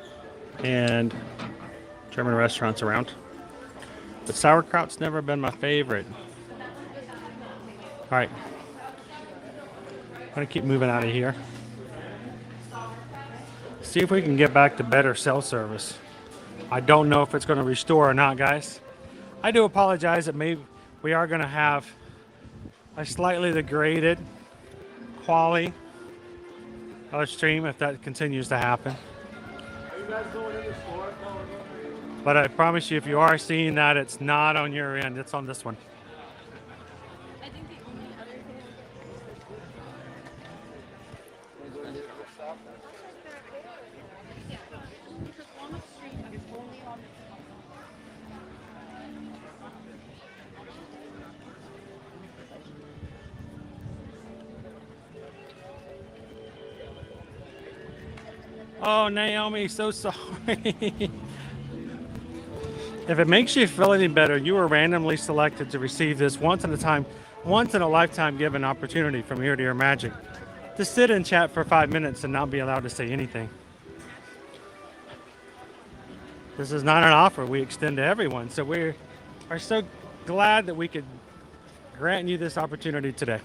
and German restaurants around. But sauerkraut's never been my favorite. All right, I'm gonna keep moving out of here. See if we can get back to better cell service. I don't know if it's going to restore or not, guys. I do apologize that maybe we are going to have a slightly degraded quality of the stream if that continues to happen. Are you guys going in the store? But I promise you, if you are seeing that, it's not on your end, it's on this one. I think the only other thing. Yeah, because on the street, it's only on the. Oh, Naomi, so sorry. If it makes you feel any better, you were randomly selected to receive this once in a lifetime given opportunity from Ear to Ear Magic to sit and chat for 5 minutes and not be allowed to say anything. This is not an offer we extend to everyone, so we are so glad that we could grant you this opportunity today.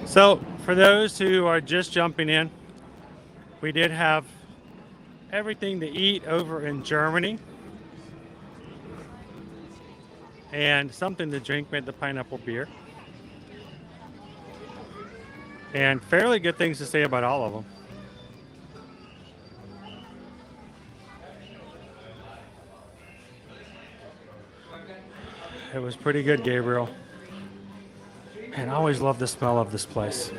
So, for those who are just jumping in, we did have everything to eat over in Germany and something to drink with the pineapple beer. And fairly good things to say about all of them. It was pretty good, Gabriel. And I always love the smell of this place.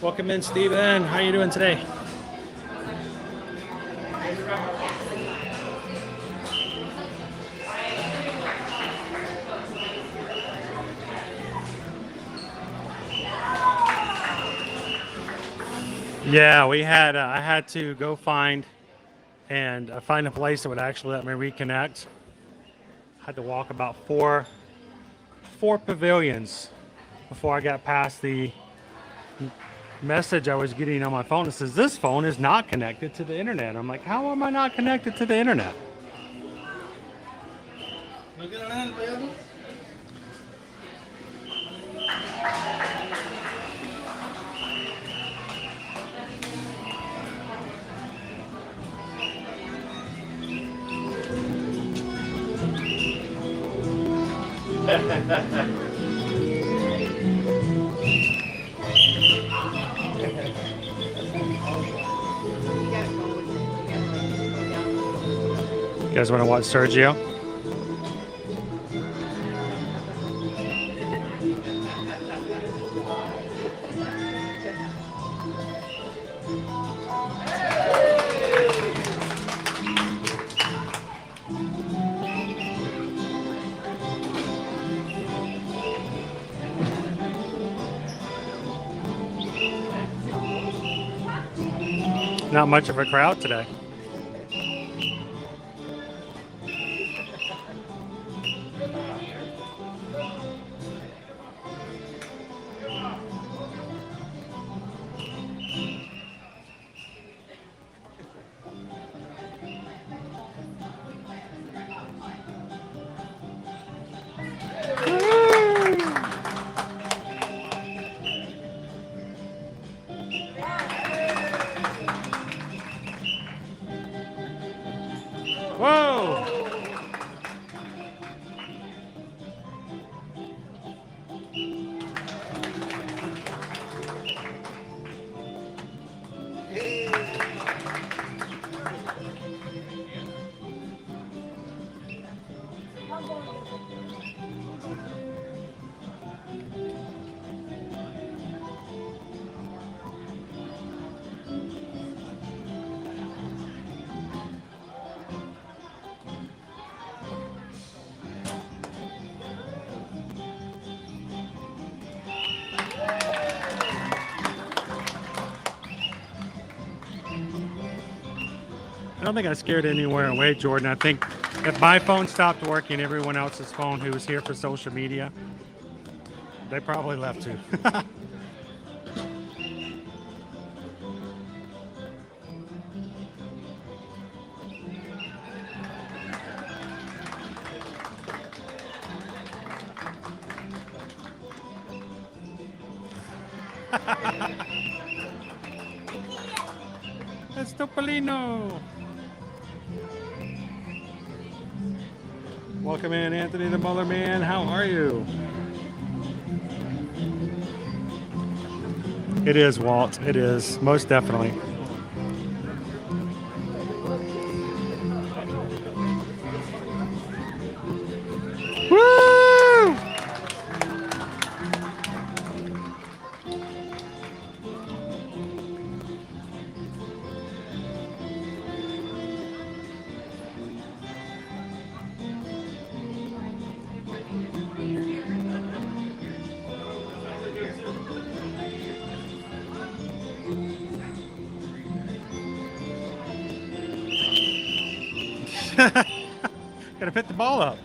Welcome in, Steven. How are you doing today? Yeah, we had. I had to go find a place that would actually let me reconnect. Had to walk about four pavilions before I got past the message I was getting on my phone. It says this phone is not connected to the internet. I'm like, how am I not connected to the internet? You guys want to watch Sergio? Not much of a crowd today. Whoa! I don't think I scared anyone away, Jordan. I think if my phone stopped working, everyone else's phone who was here for social media, they probably left too. It's Topolino. Welcome in, Anthony the Muller Man. How are you? It is, Walt. It is, most definitely. Woo! Gotta pick the ball up.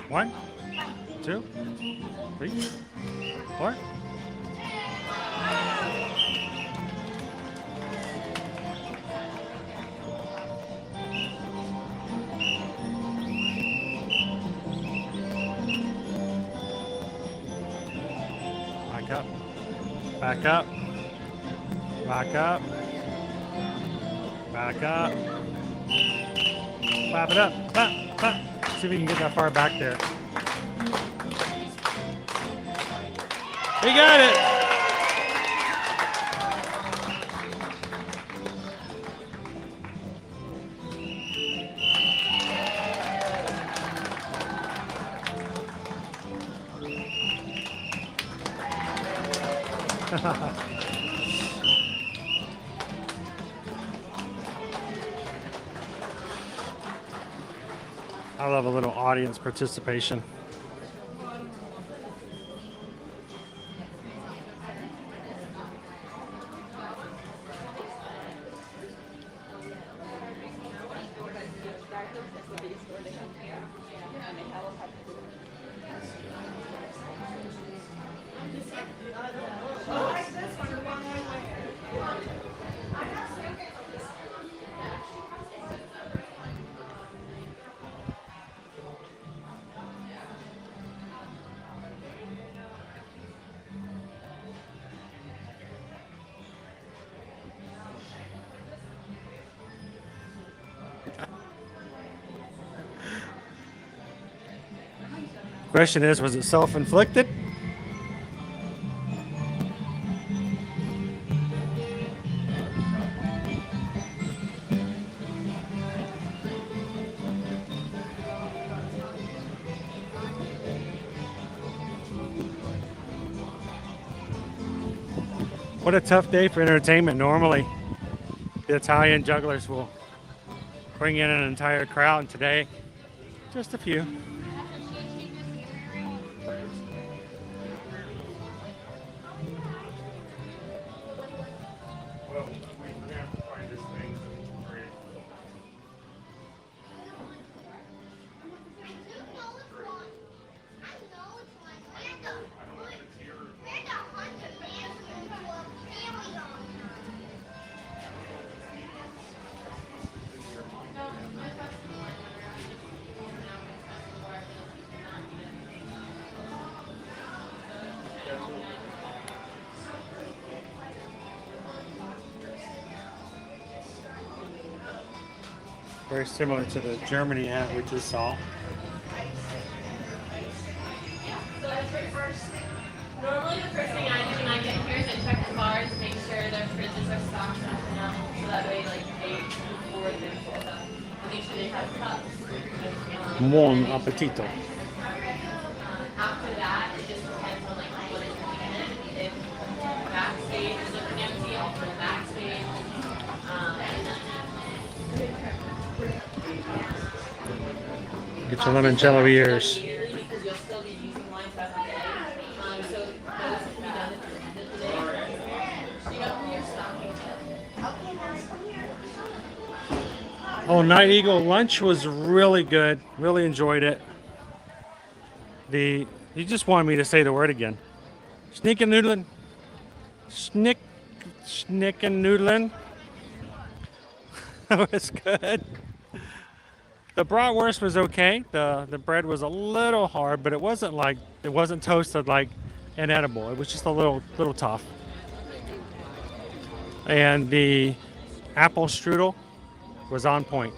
One, two, three, four. Back up. Back up. Back up. Back up. Clap it up. Clap, clap. See if we can get that far back there. We got it. I love a little audience participation. Question is, was it self-inflicted? What a tough day for entertainment. Normally, the Italian jugglers will bring in an entire crowd, and today, just a few. Very similar to the Germany hat we just saw. Normally the first thing I do when I get here is I check the bars, make sure their fridges are stocked up enough, so that way like they before they're full up. Make sure they have cups. Buon appetito. After that, it just depends on like what is needed. If backstage is looking empty, I'll put backstage. Get your limoncello ears. Because you'll still be using wine throughout the day. So those can be done at the end of the day. So you know when you're stocking. Oh, Night Eagle lunch was really good. Really enjoyed it. You just wanted me to say the word again. Sneakin' noodlin'. Snickin' noodlin'. That was good. The bratwurst was okay. The bread was a little hard, but it wasn't toasted like inedible. It was just a little tough. And the apple strudel was on point.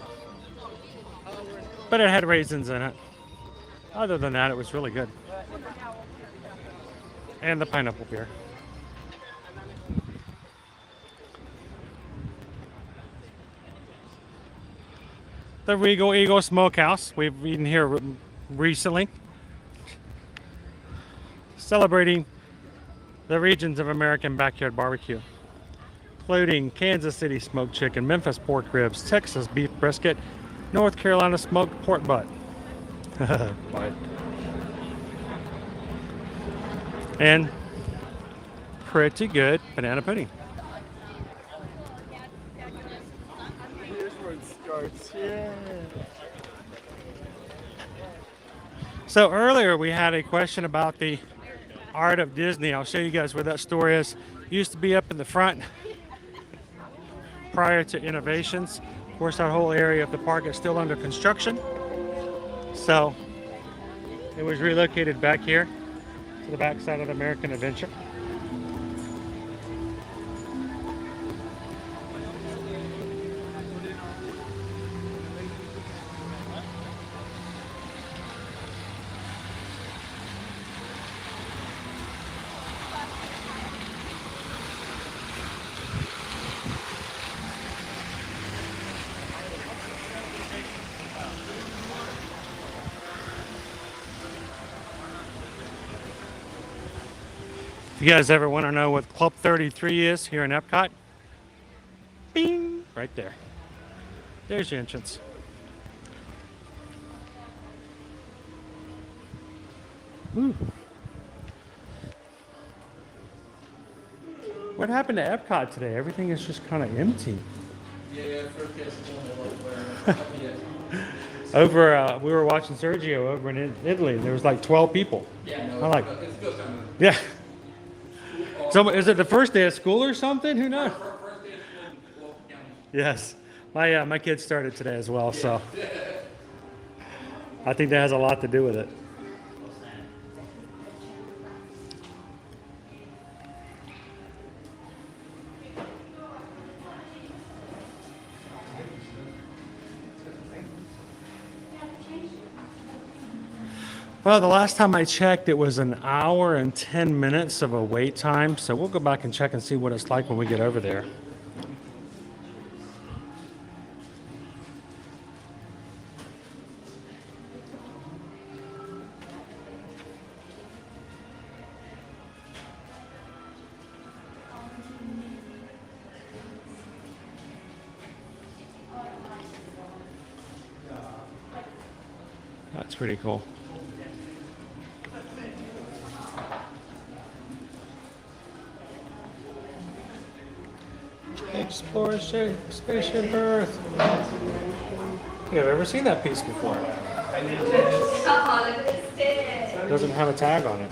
But it had raisins in it. Other than that, it was really good. And the pineapple beer. The Regal Eagle Smokehouse. We've eaten here recently. Celebrating the regions of American backyard barbecue, including Kansas City smoked chicken, Memphis pork ribs, Texas beef brisket, North Carolina smoked pork butt. And pretty good banana pudding. Here's where it starts. Yeah. So earlier we had a question about the Art of Disney. I'll show you guys where that store is. Used to be up in the front prior to innovations. Of course, that whole area of the park is still under construction. So it was relocated back here to the backside of American Adventure. If you guys ever want to know what Club 33 is here in Epcot, bing, right there. There's your entrance. What happened to Epcot today? Everything is just kind of empty. Yeah, first guess Over, we were watching Sergio over in Italy, and there was like 12 people. Yeah, no, I'm like, it's still something. yeah. So is it the first day of school or something? Who knows? First day of school in Wolf County. Yes, my kids started today as well, so I think that has a lot to do with it. Well, the last time I checked, it was an hour and 10 minutes of a wait time. So we'll go back and check and see what it's like when we get over there. That's pretty cool. Explore Spaceship Earth. Think I've ever seen that piece before. Oh, look at this stick. It doesn't have a tag on it.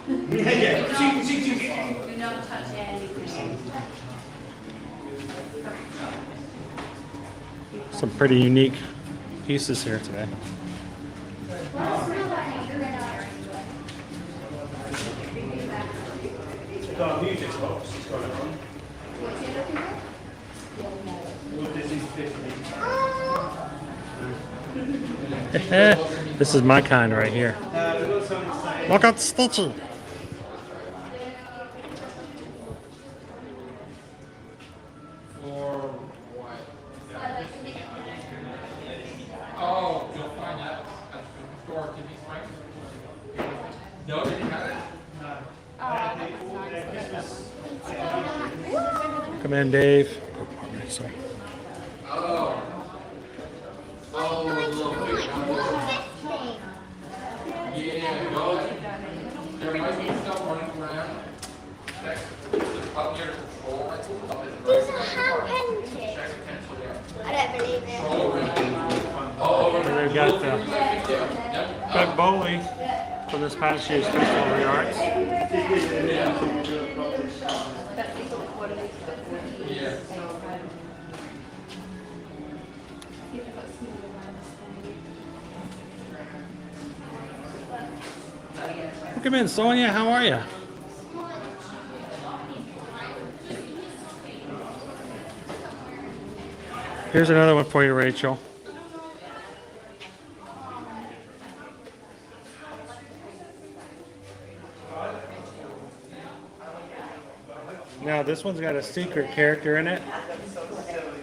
Do not touch anything. Some pretty unique pieces here today. This is my kind right here. Look at Stitchy. Oh, you'll find out at the store to be frank. No, they didn't have it. Come in, Dave. Sorry. Oh. Oh, little bit. Yeah, no. There might be stuff running around. That's up near the control. These are hand-painted. I don't believe it. And they've got Doug Bowley from this past year's Festival of the Arts. Come in, Sonia. How are you? Here's another one for you, Rachel. Now this one's got a secret character in it.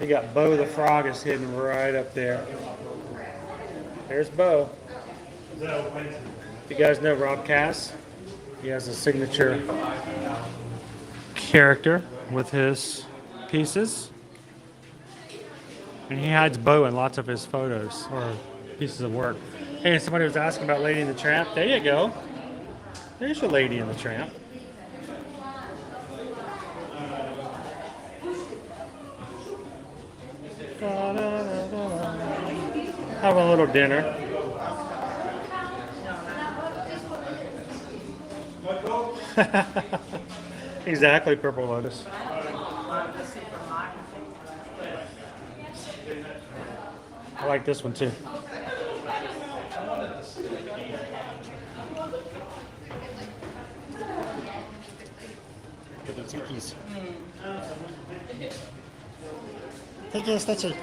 You got Bo the Frog is hidden right up there. There's Bo. You guys know Rob Cass? He has a signature character with his pieces. And he hides Bo in lots of his photos or pieces of work. Hey, somebody was asking about Lady and the Tramp. There you go. There's your Lady and the Tramp. Have a little dinner. Exactly, Purple Lotus. I like this one too. Look at the tikis. Take it, Stitchy.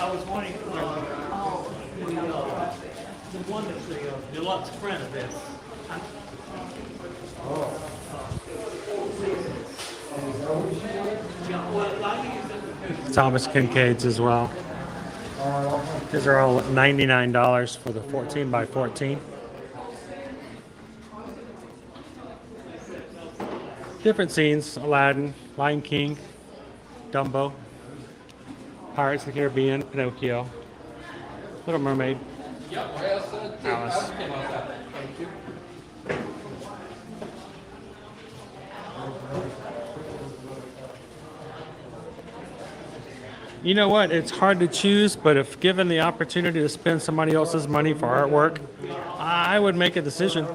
I was wanting the one that's the deluxe print of this. Thomas Kincaid's as well. These are all $99 for the 14 by 14. Different scenes: Aladdin, Lion King, Dumbo, Pirates of the Caribbean, Pinocchio, Little Mermaid. Yeah, well said. Alice. That came out that. Thank you. You know what? It's hard to choose, but if given the opportunity to spend somebody else's money for artwork, I would make a decision.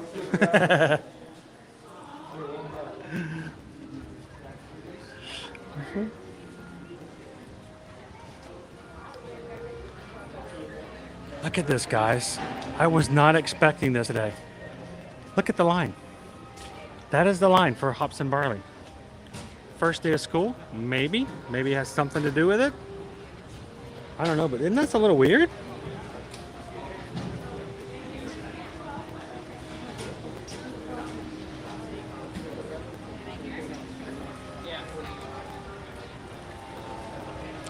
Look at this, guys. I was not expecting this today. Look at the line. That is the line for hops and barley. First day of school? Maybe. Maybe it has something to do with it. I don't know, but isn't that a little weird?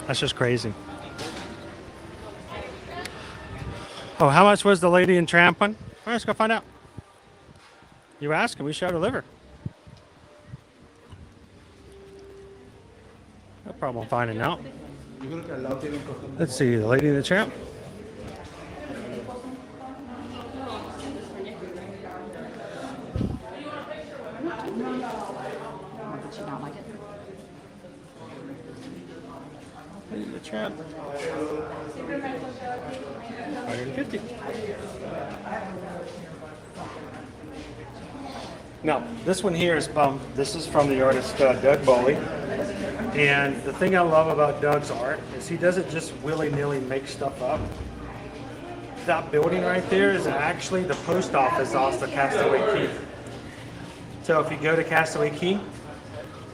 That's just crazy. Oh, how much was the Lady in Tramp one? All right, let's go find out. You ask and we shall deliver. No problem finding out. Let's see, the Lady in the Tramp. Lady in the Tramp. 150. Now, this one here is this is from the artist Doug Bowley. And the thing I love about Doug's art is he doesn't just willy-nilly make stuff up. That building right there is actually the post office off the Castaway Cay. So if you go to Castaway Cay,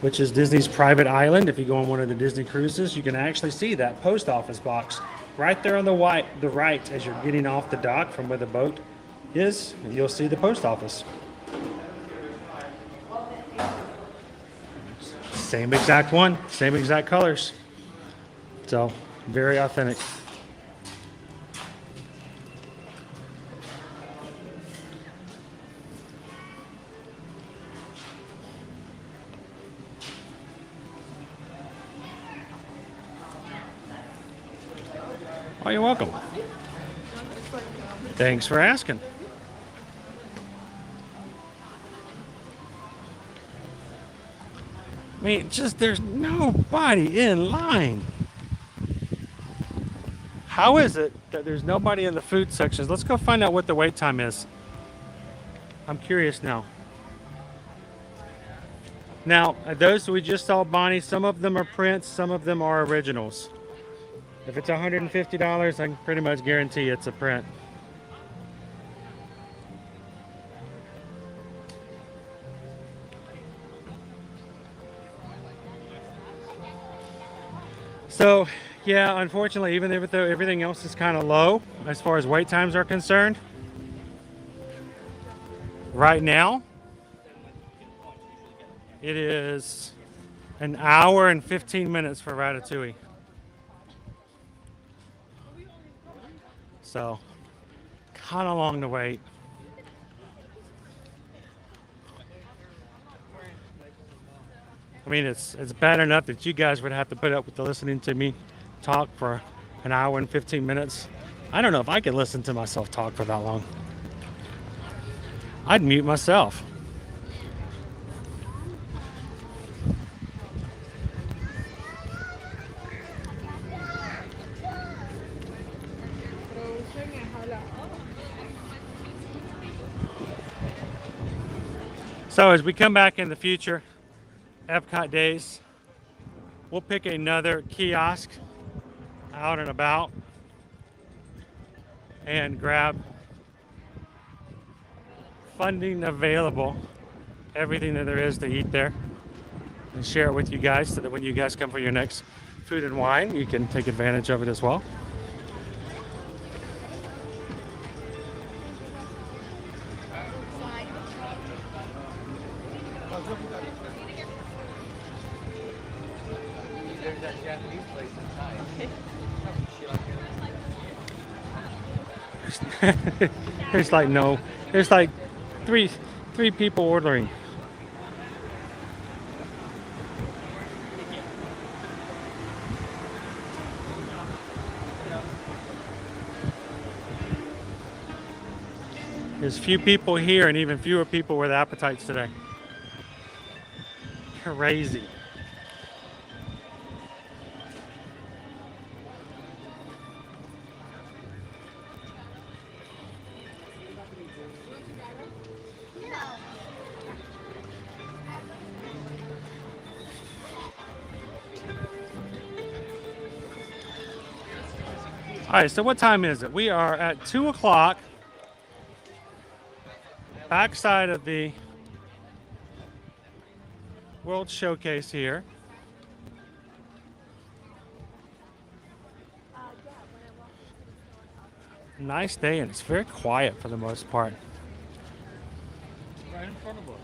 which is Disney's private island, if you go on one of the Disney cruises, you can actually see that post office box right there on the right as you're getting off the dock from where the boat is. You'll see the post office. Same exact one, same exact colors. So, very authentic. Oh, you're welcome. Thanks for asking. I mean, just there's nobody in line. How is it that there's nobody in the food sections? Let's go find out what the wait time is. I'm curious now. Now, those we just saw, Bonnie, some of them are prints, some of them are originals. If it's $150, I can pretty much guarantee it's a print. So, yeah, unfortunately, even if everything else is kind of low as far as wait times are concerned, right now, it is an hour and 15 minutes for Ratatouille. So, kind of long to wait. I mean, it's bad enough that you guys would have to put up with listening to me talk for an hour and 15 minutes. I don't know if I could listen to myself talk for that long. I'd mute myself. So as we come back in the future, Epcot days, we'll pick another kiosk out and about and grab funding available, everything that there is to eat there, and share it with you guys so that when you guys come for your next food and wine, you can take advantage of it as well. There's like three people ordering. There's few people here and even fewer people with appetites today. Crazy. All right, so what time is it? We are at 2 o'clock. Backside of the World Showcase here. Nice day, and it's very quiet for the most part. Right in front of us.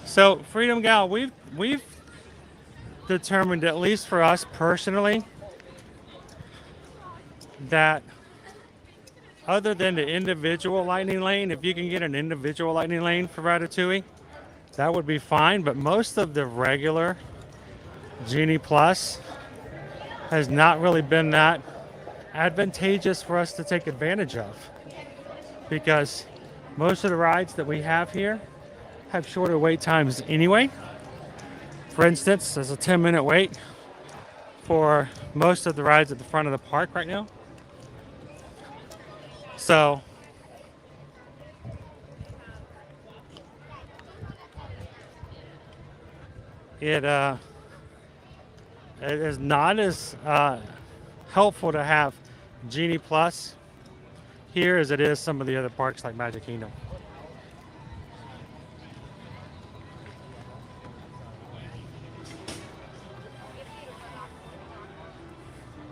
So, Freedom Gal, we've determined, at least for us personally, that other than the individual lightning lane, if you can get an individual lightning lane for Ratatouille, that would be fine. But most of the regular Genie Plus has not really been that advantageous for us to take advantage of, because most of the rides that we have here have shorter wait times anyway. For instance, there's a 10-minute wait for most of the rides at the front of the park right now. So it is not as helpful to have Genie Plus here as it is some of the other parks like Magic Kingdom.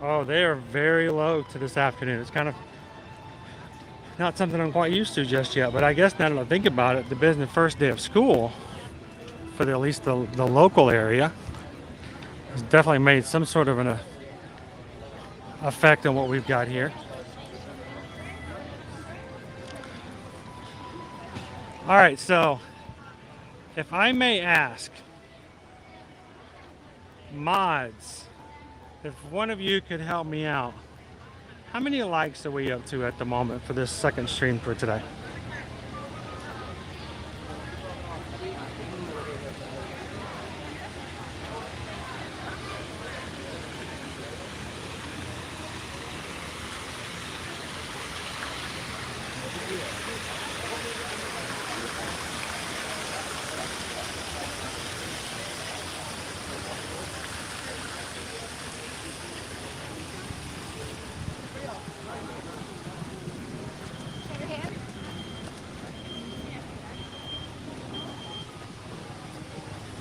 Oh, they are very low to this afternoon. It's kind of not something I'm quite used to just yet, but I guess now that I think about it, the business first day of school for at least the local area has definitely made some sort of an effect on what we've got here. All right, so if I may ask, mods, if one of you could help me out, how many likes are we up to at the moment for this second stream for today?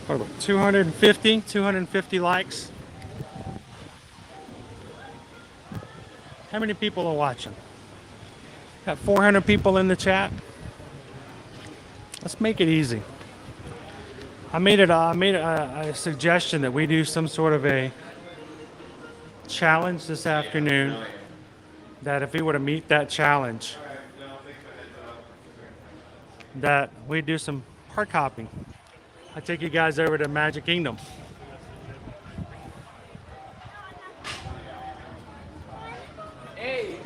What about 250 likes? How many people are watching? Got 400 people in the chat. Let's make it easy. I made a suggestion that we do some sort of a challenge this afternoon, that if we were to meet that challenge, that we do some park hopping. I take you guys over to Magic Kingdom.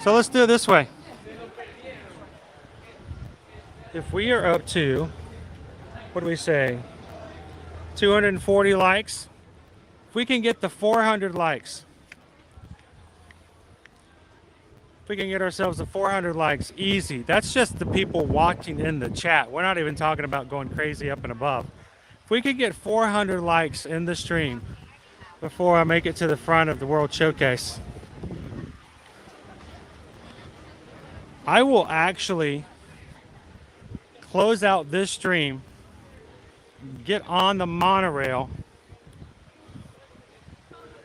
So let's do it this way. If we are up to, what do we say, 240 likes, if we can get to 400 likes, if we can get ourselves to 400 likes, easy. That's just the people watching in the chat. We're not even talking about going crazy up and above. If we could get 400 likes in the stream before I make it to the front of the World Showcase, I will actually close out this stream, get on the monorail,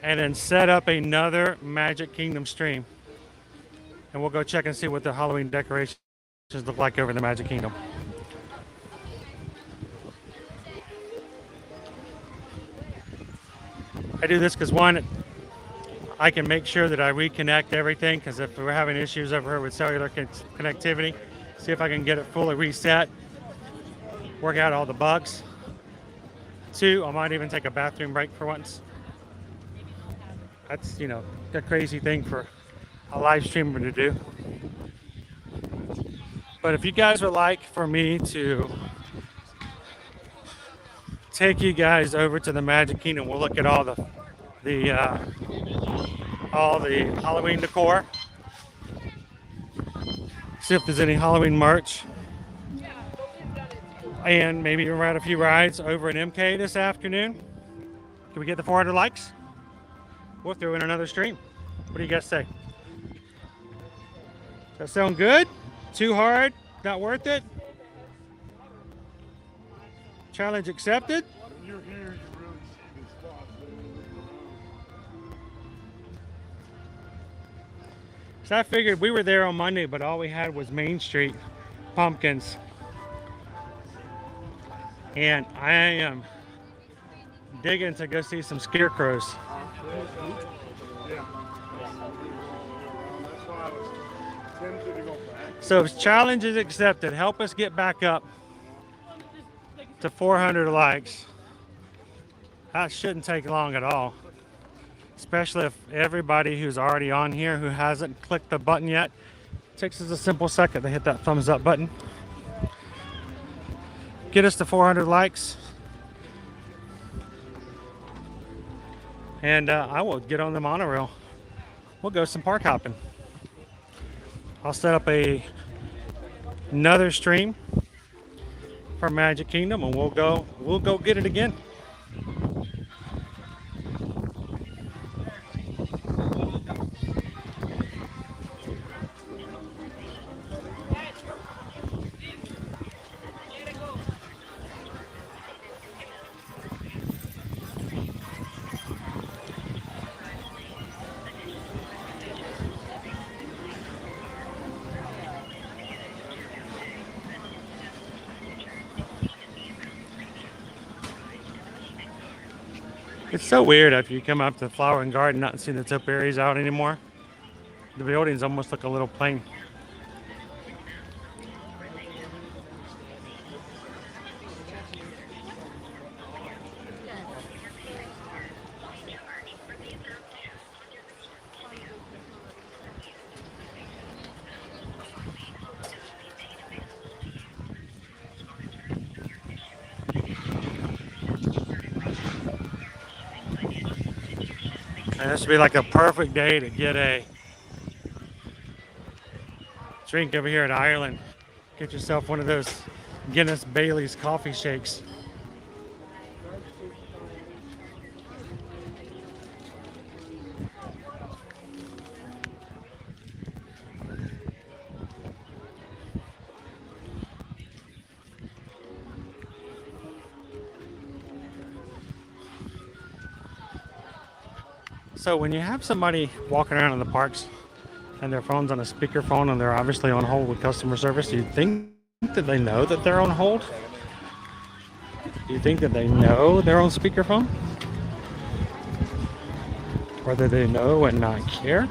and then set up another Magic Kingdom stream. And we'll go check and see what the Halloween decorations look like over in the Magic Kingdom. I do this because, one, I can make sure that I reconnect everything, because if we're having issues over here with cellular connectivity, see if I can get it fully reset, work out all the bugs. 2, I might even take a bathroom break for once. That's, you know, a crazy thing for a live streamer to do. But if you guys would like for me to take you guys over to the Magic Kingdom, we'll look at all the Halloween decor. See if there's any Halloween merch. And maybe ride a few rides over at MK this afternoon. Can we get the 400 likes? We'll throw in another stream. What do you guys say? Does that sound good? Too hard? Not worth it? Challenge accepted? So I figured we were there on Monday, but all we had was Main Street pumpkins. And I am digging to go see some scarecrows. So challenge is accepted. Help us get back up to 400 likes. That shouldn't take long at all. Especially if everybody who's already on here who hasn't clicked the button yet, it takes us a simple second to hit that thumbs up button. Get us to 400 likes. And I will get on the monorail. We'll go some park hopping. I'll set up another stream for Magic Kingdom and we'll go get it again. It's so weird after you come up to the Flower and Garden not see the topiaries out anymore. The buildings almost look a little plain. And this would be like a perfect day to get a drink over here in Ireland. Get yourself one of those Guinness Bailey's coffee shakes. So when you have somebody walking around in the parks and their phone's on a speakerphone and they're obviously on hold with customer service, do you think that they know that they're on hold? Do you think that they know they're on speakerphone? Or do they know and not care?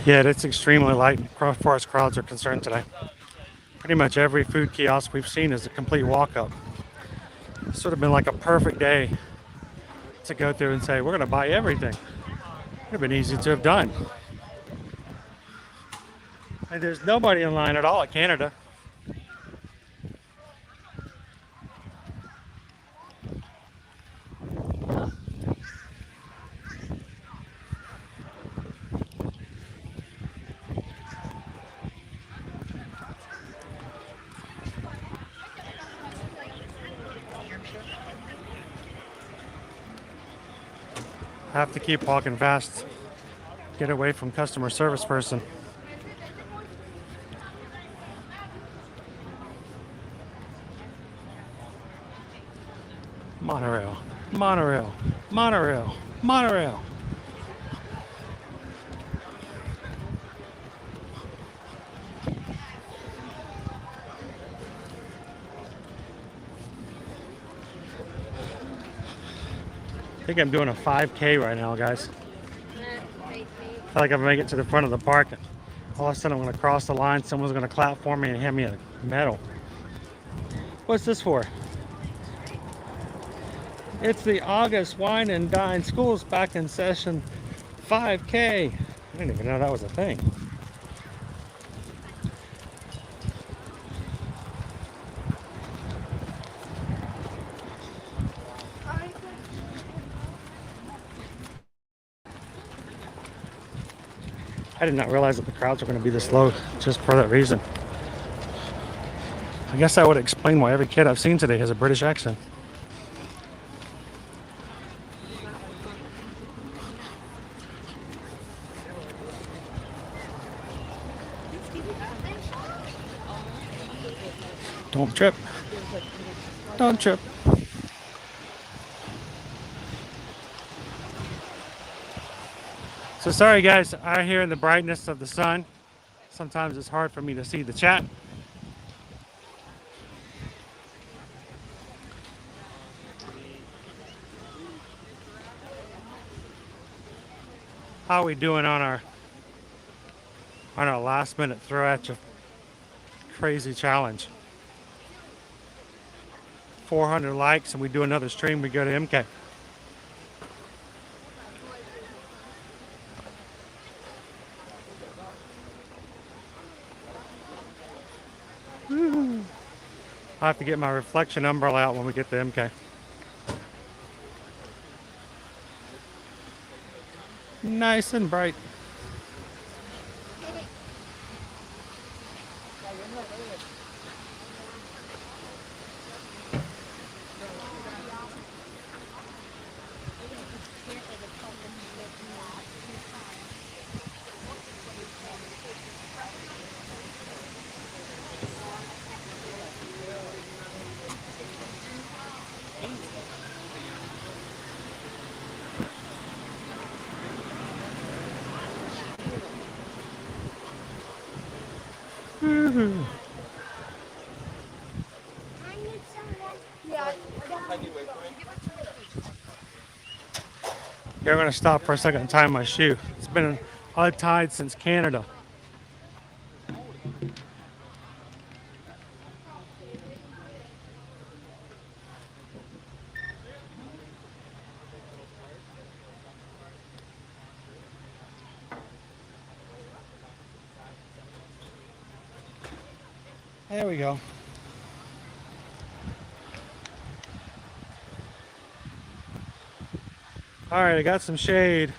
Yeah, it's extremely light as far as crowds are concerned today. Pretty much every food kiosk we've seen is a complete walk-up. It's sort of been like a perfect day to go through and say, we're going to buy everything. It would have been easy to have done. And there's nobody in line at all at Canada. I have to keep walking fast, get away from customer service person. Monorail, monorail, monorail, monorail. I think I'm doing a 5K right now, guys. I feel like if I make it to the front of the park, all of a sudden I'm going to cross the line, someone's going to clap for me and hand me a medal. What's this for? It's the August Wine and Dine Schools back in session 5K. I didn't even know that was a thing. I did not realize that the crowds were going to be this low just for that reason. I guess that would explain why every kid I've seen today has a British accent. Don't trip. Don't trip. So sorry guys, out here in the brightness of the sun, sometimes it's hard for me to see the chat. How are we doing on our last minute throw at you crazy challenge? 400 likes and we do another stream, we go to MK. I have to get my reflection umbrella out when we get to MK. Nice and bright. Here, I'm going to stop for a second and tie my shoe. It's been untied since Canada. There we go. All right, I got some shade.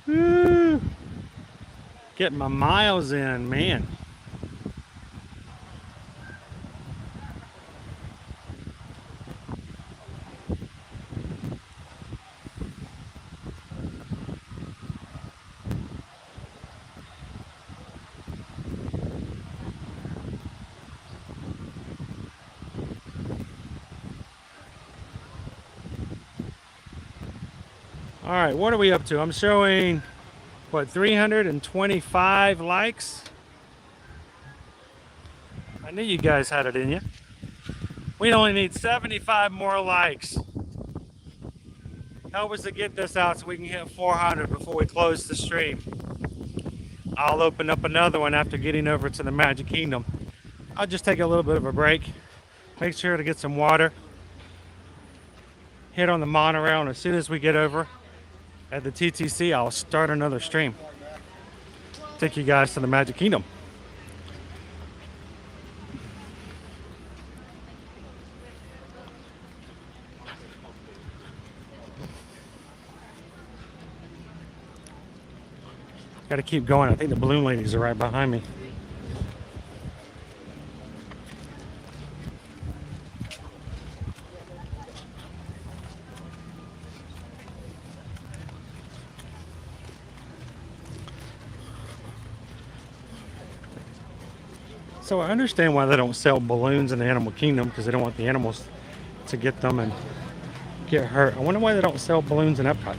Woo! Getting my miles in, man. All right, what are we up to? I'm showing, what, 325 likes? I knew you guys had it in you. We only need 75 more likes. Help us to get this out so we can hit 400 before we close the stream. I'll open up another one after getting over to the Magic Kingdom. I'll just take a little bit of a break. Make sure to get some water. Hit on the monorail, and as soon as we get over at the TTC, I'll start another stream. Take you guys to the Magic Kingdom. Got to keep going. I think the balloon ladies are right behind me. So I understand why they don't sell balloons in the Animal Kingdom, because they don't want the animals to get them and get hurt. I wonder why they don't sell balloons in Epcot.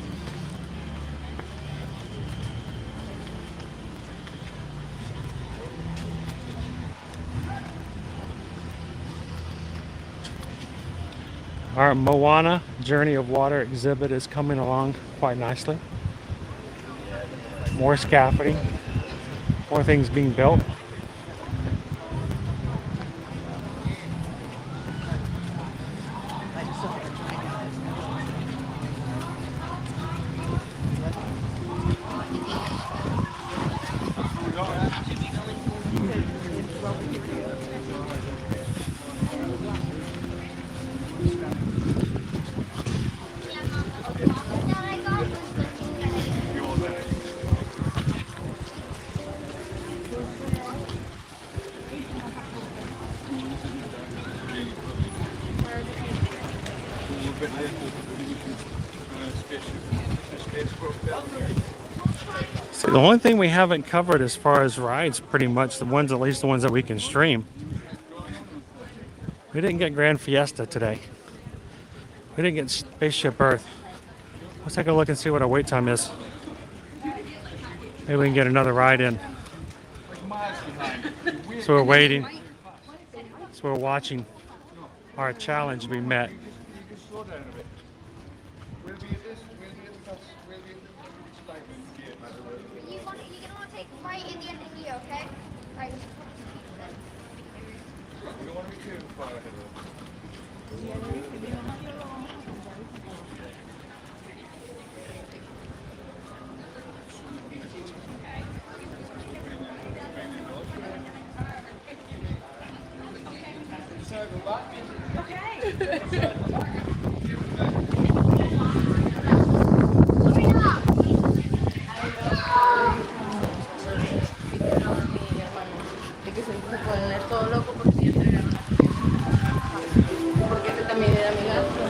Our Moana Journey of Water exhibit is coming along quite nicely. More scaffolding, more things being built. So the only thing we haven't covered as far as rides, pretty much the ones, at least the ones that we can stream. We didn't get Grand Fiesta today. We didn't get Spaceship Earth. Let's take a look and see what our wait time is. Maybe we can get another ride in. So we're waiting. So we're watching our challenge be met. You're gonna want to take right in the end of the year, okay? Right. De que se poner todo loco porque ya entregaron las cosas. Porque este también era mi gato.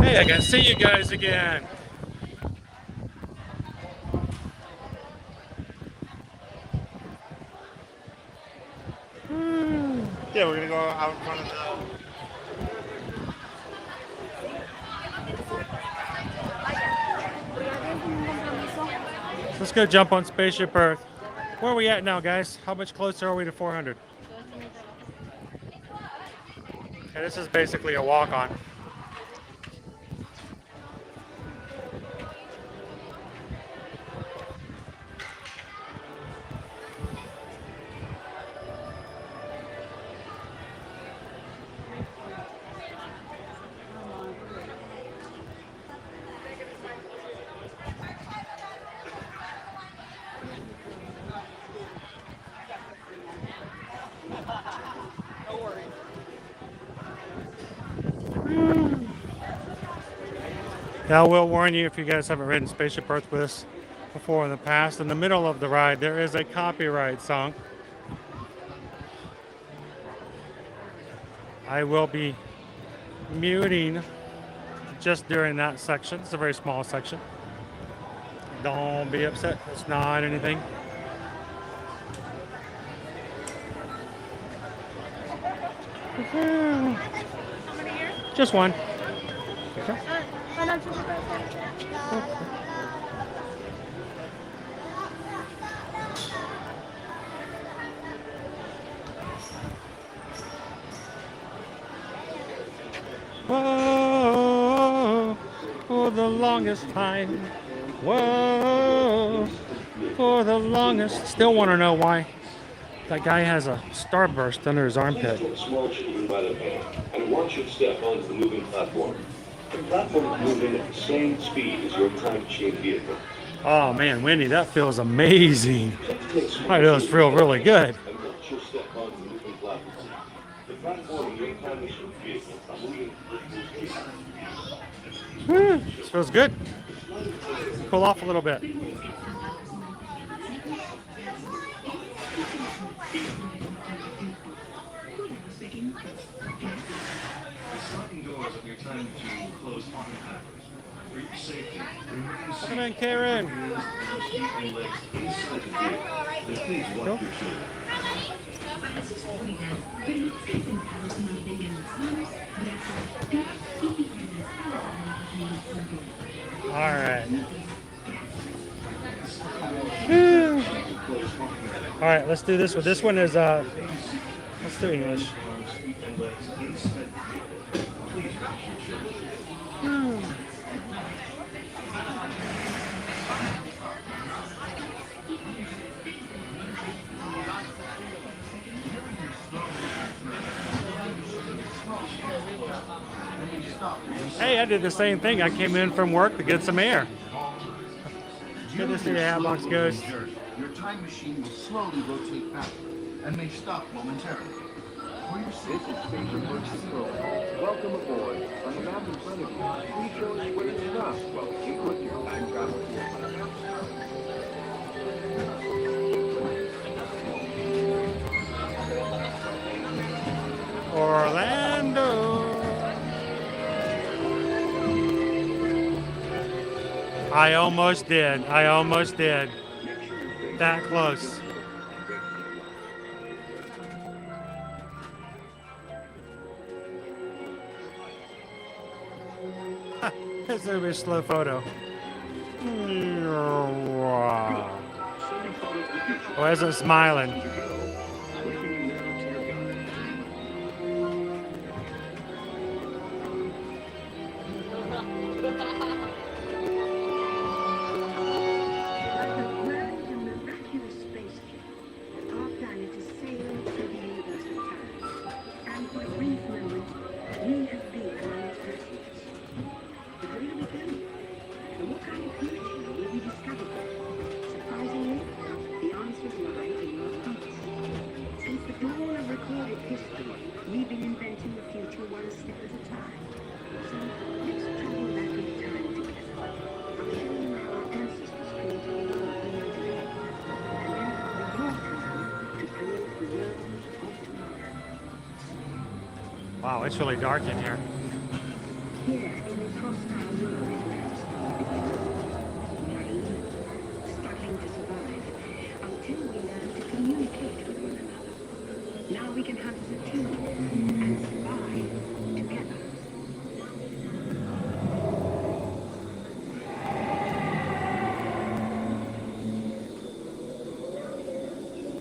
Hey, I can see you guys again. Yeah, we're gonna go out in front of the. Let's go jump on Spaceship Earth. Where are we at now, guys? How much closer are we to 400? Okay, this is basically a walk-on. Now, I will warn you, if you guys haven't ridden Spaceship Earth with us before in the past, in the middle of the ride, there is a copyright song. I will be muting just during that section. It's a very small section. Don't be upset. It's not anything. Just one. Okay. Whoa, for the longest time. Whoa, for the longest. Still want to know why that guy has a starburst under his armpit. Small children by the hand, and watch your step onto the moving platform. The platform is moving at the same speed as your time chain vehicle. Oh man, Wendy, that feels amazing. I know it's feel really good. And watch your step onto the moving platform. The platform and your time machine vehicle are moving at the This feels good. Pull off a little bit. Come in, Karen. Go. All right. All right, let's do this one. This one is let's do English. Hey, I did the same thing. I came in from work to get some air. Good to see you, Hatbox Ghost. Your time machine will slowly rotate back and may stop momentarily. For your safety, Spaceship Earth. Welcome aboard. On the map in front of you, please show us where to stop while we keep with your time travel. Orlando. I almost did. I almost did. That close. This is a bit slow photo. Oh, isn't smiling. Wow, it's really dark in here. Now we can hunt as a team and survive together.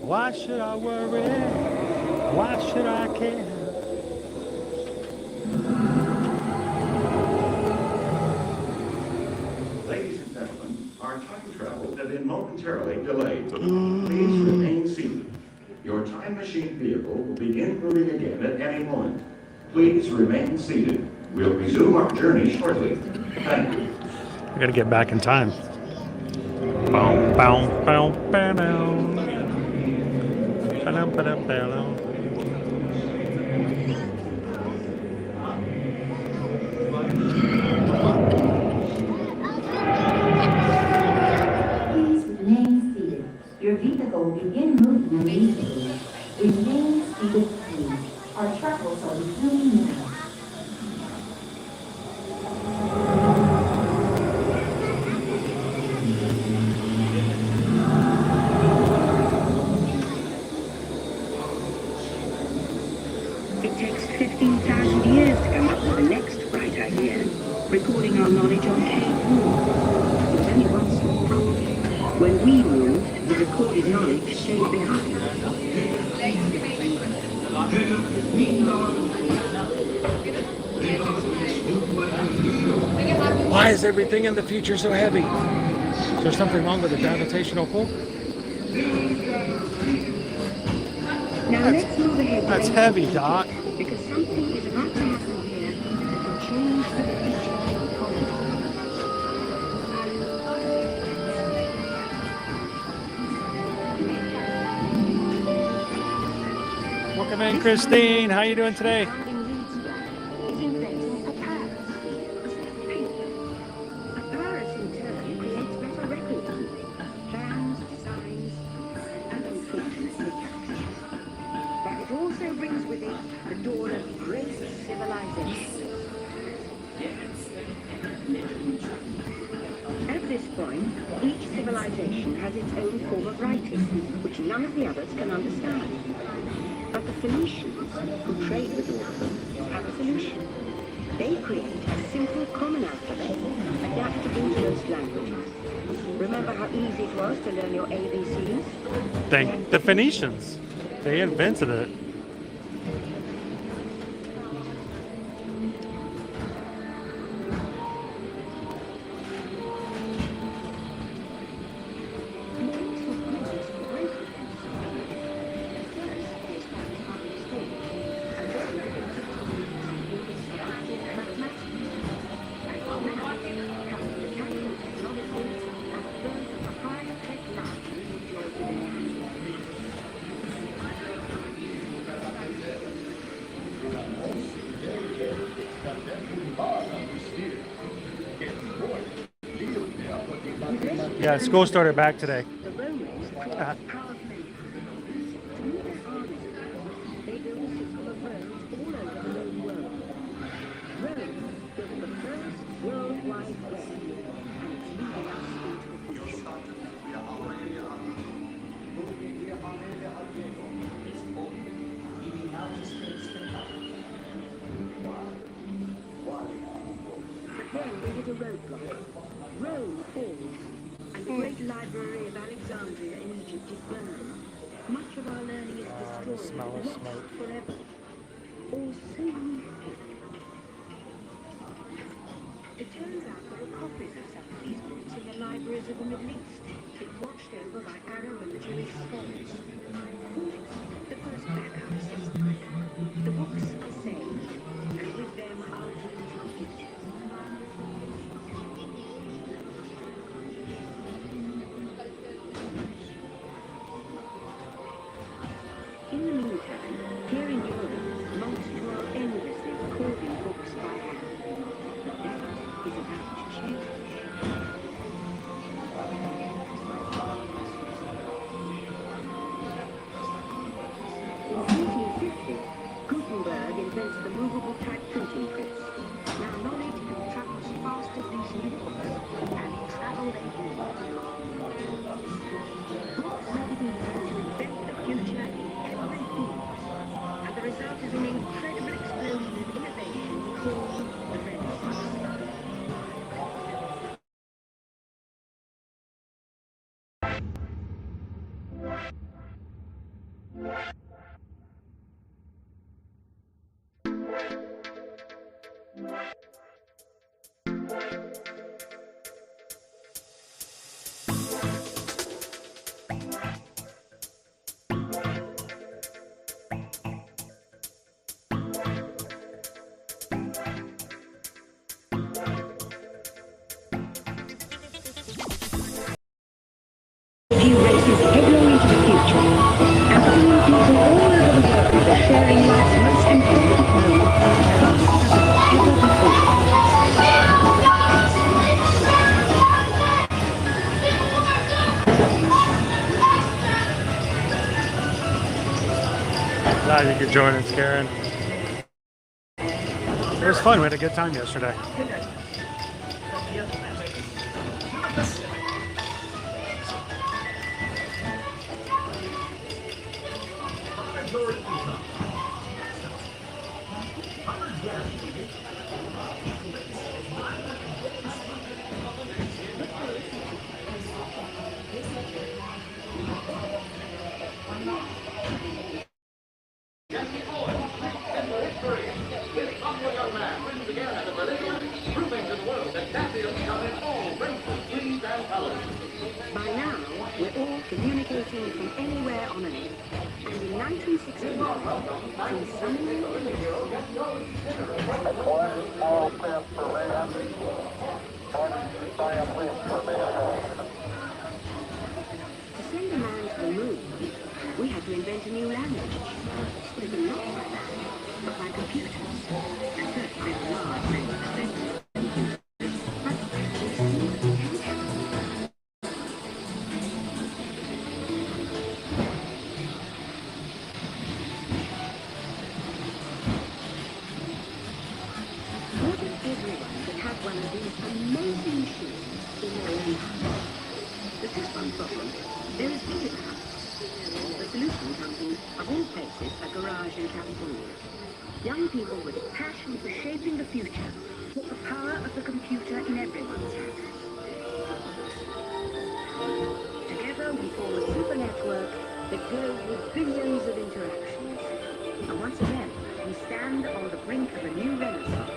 Why should I worry? Why should I care? Ladies and gentlemen, our time travel has been momentarily delayed. Please remain seated. Your time machine vehicle will begin moving again at any moment. Please remain seated. We'll resume our journey shortly. Thank you. We gotta get back in time. Bow, bow, bow, bow, bow. Ba-dum, ba-dum, ba-dum. Please remain seated. Your vehicle will begin moving immediately. Remain seated, please. Our travels are resuming now. It takes 15,000 years to come up with the next bright idea, recording our knowledge on cave walls. There's only one small problem. When we move, the recorded knowledge stays behind. Why is everything in the future so heavy? Is there something wrong with the gravitational pull? Now let's move ahead. That's heavy, Doc. Because something is about to happen here that will change the future of the colony. Welcome in, Christine. How you doing today? At this point, each civilization has its own form of writing, which none of the others can understand. But the Phoenicians, who trade with all of them, have a solution. They create a simple common alphabet adaptable to most languages. Remember how easy it was to learn your ABCs? Thank the Phoenicians. They invented it. Yeah, school started back today. The Romans created powerful empires. To meet their armies, they built a system of roads all over the known world. Rome built the first worldwide way, and it's leading us into the future. But then we hit a roadblock. Rome falls, and the great library of Alexandria in Egypt is burned. Much of our learning is destroyed, smell of lost smoke. forever. Or so we think. It turns out there were copies of some of these books in the libraries of the Middle East, watched over by Arab and Jewish scholars. The first backup system. The books are saved, and with them our dreams of the future. In the meantime, here in Europe, monks draw endlessly recording books by hand. But that is about to change. In 1850, Gutenberg invents the movable type printing press. Now knowledge can travel as fast as these new books, and travel they do. Books have been used to invent the future in every field, and the result is an incredible explosion of innovation called the Renaissance. Few races headlong into the future, and seeing people all over the world are sharing life's most important moment, faster than ever before. Glad you could join us, Karen. It was fun. We had a good time yesterday. By now, we're all communicating from anywhere on Earth. And in 1961, from somewhere on Earth, to send a man to the moon, we had to invent a new language. It was not by man, but by computers. And first, they were large language computers. But what if everyone could have one of these amazing machines in their own house? solution comes in, of all places, a garage in California. Young people with a passion for shaping the future put the power of the computer in everyone's hands. Together we form a super network that grows with billions of interactions. And once again, we stand on the brink of a new renaissance.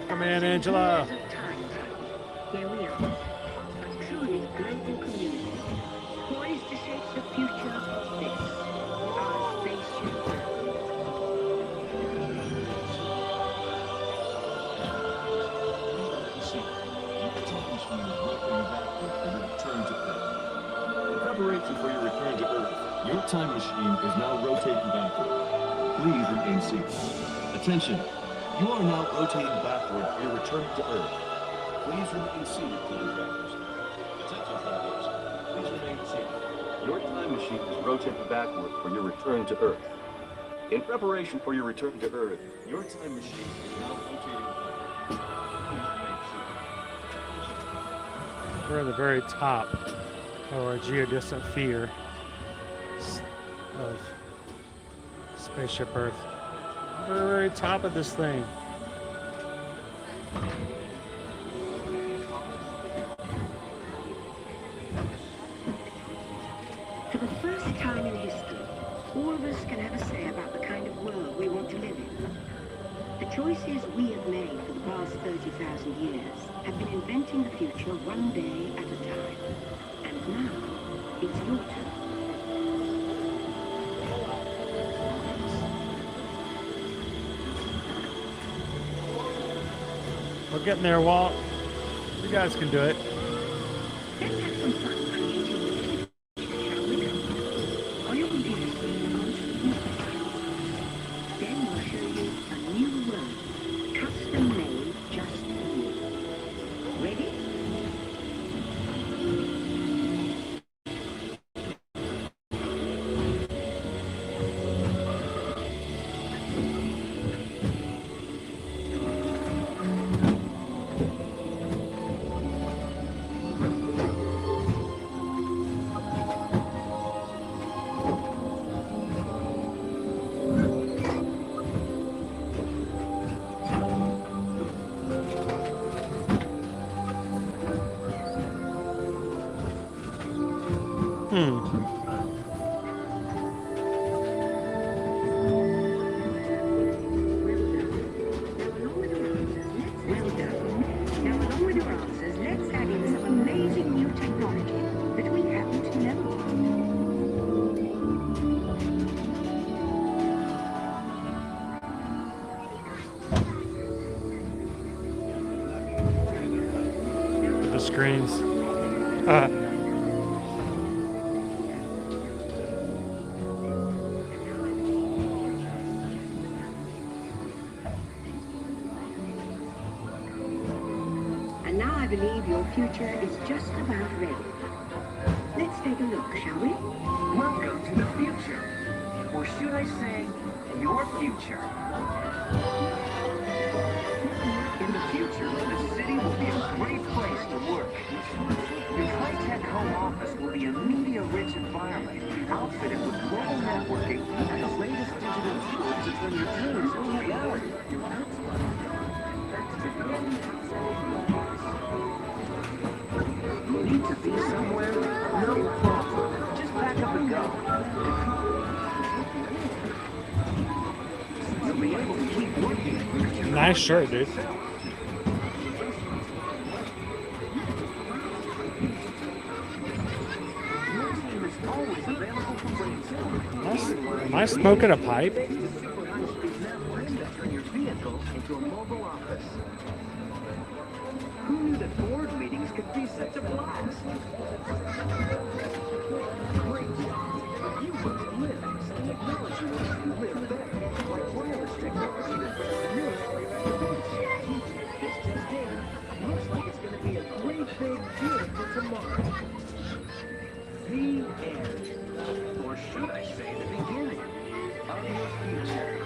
Come in, Angela. Here we are, a truly global community, poised to shape the future of this, our spaceship Earth. In preparation for your return to Earth, your time machine is now rotating backward. Please remain seated. Attention, you are now rotating backward for your return to Earth. Please remain seated, time travelers. Attention, travelers. Please remain seated. Your time machine is rotating backward for your return to Earth. In preparation for your return to Earth, your time machine is now rotating backward. We're at the very top of our geodesic sphere of Spaceship Earth. Very top of this thing. For the first time in history, all of us can have a say about the kind of world we want to live in. The choices we have made for the past 30,000 years have been inventing the future one day at a time. And now, it's your turn. We're getting there, Walt. You guys can do it. Let's have some fun creating the future, shall we? On your computer screen, launch then we'll show you a new world, custom made just for you. Ready? The screens. And now I believe your future is just about ready. Let's take a look, shall we? Welcome to the future. Or should I say, your future. In the future, the city will be a great place to work. Your high-tech home office will be a media-rich environment, outfitted with global networking and the latest digital tools to turn your dreams into reality. You need to be somewhere? No problem. Just pack up and go. You'll be able to keep working. Nice shirt, dude. Am I smoking a pipe? Your vehicle into a mobile office. Who knew that board meetings could be such a blast? Great. If you want to live and technology will help you live better, like wireless technology that brings the military back to base. This just in. Looks like it's going to be a great big beautiful tomorrow. The end. Or should I say the beginning of your future.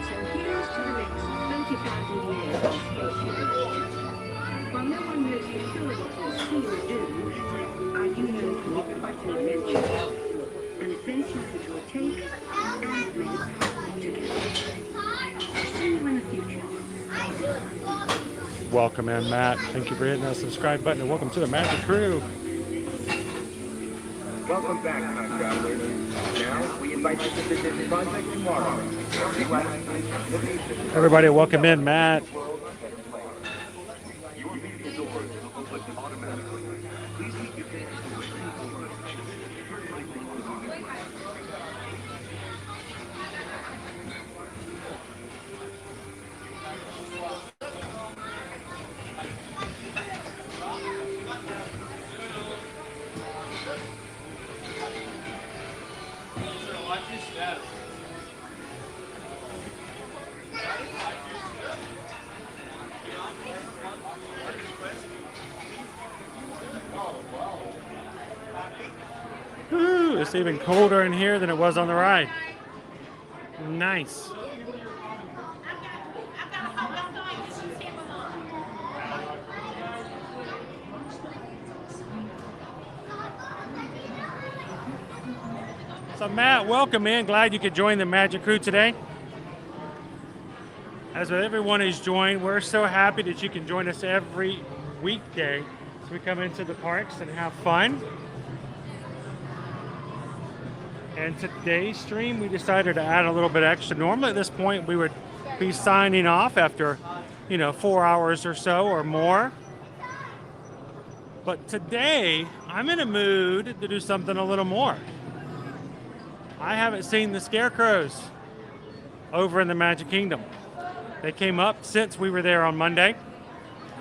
So here's to the next 30,000 years of Spaceship Earth. While no one knows for sure what we'll see or do, I do know from the fighting adventures. An adventure which will take and make together. See you in the future. Welcome in, Matt. Thank you for hitting that subscribe button, and welcome to the Magic Crew. Welcome back, time travelers. Now, we invite you to visit the project tomorrow. Everybody, welcome in, Matt. Your vehicle doors will open automatically. Please keep your hands away from the Woo, it's even colder in here than it was on the ride. Nice. So Matt, welcome in. Glad you could join the Magic Crew today. As with everyone who's joined, we're so happy that you can join us every weekday as we come into the parks and have fun. And today's stream, we decided to add a little bit extra. Normally at this point, we would be signing off after, 4 hours or so or more. But today, I'm in a mood to do something a little more. I haven't seen the scarecrows over in the Magic Kingdom. They came up since we were there on Monday.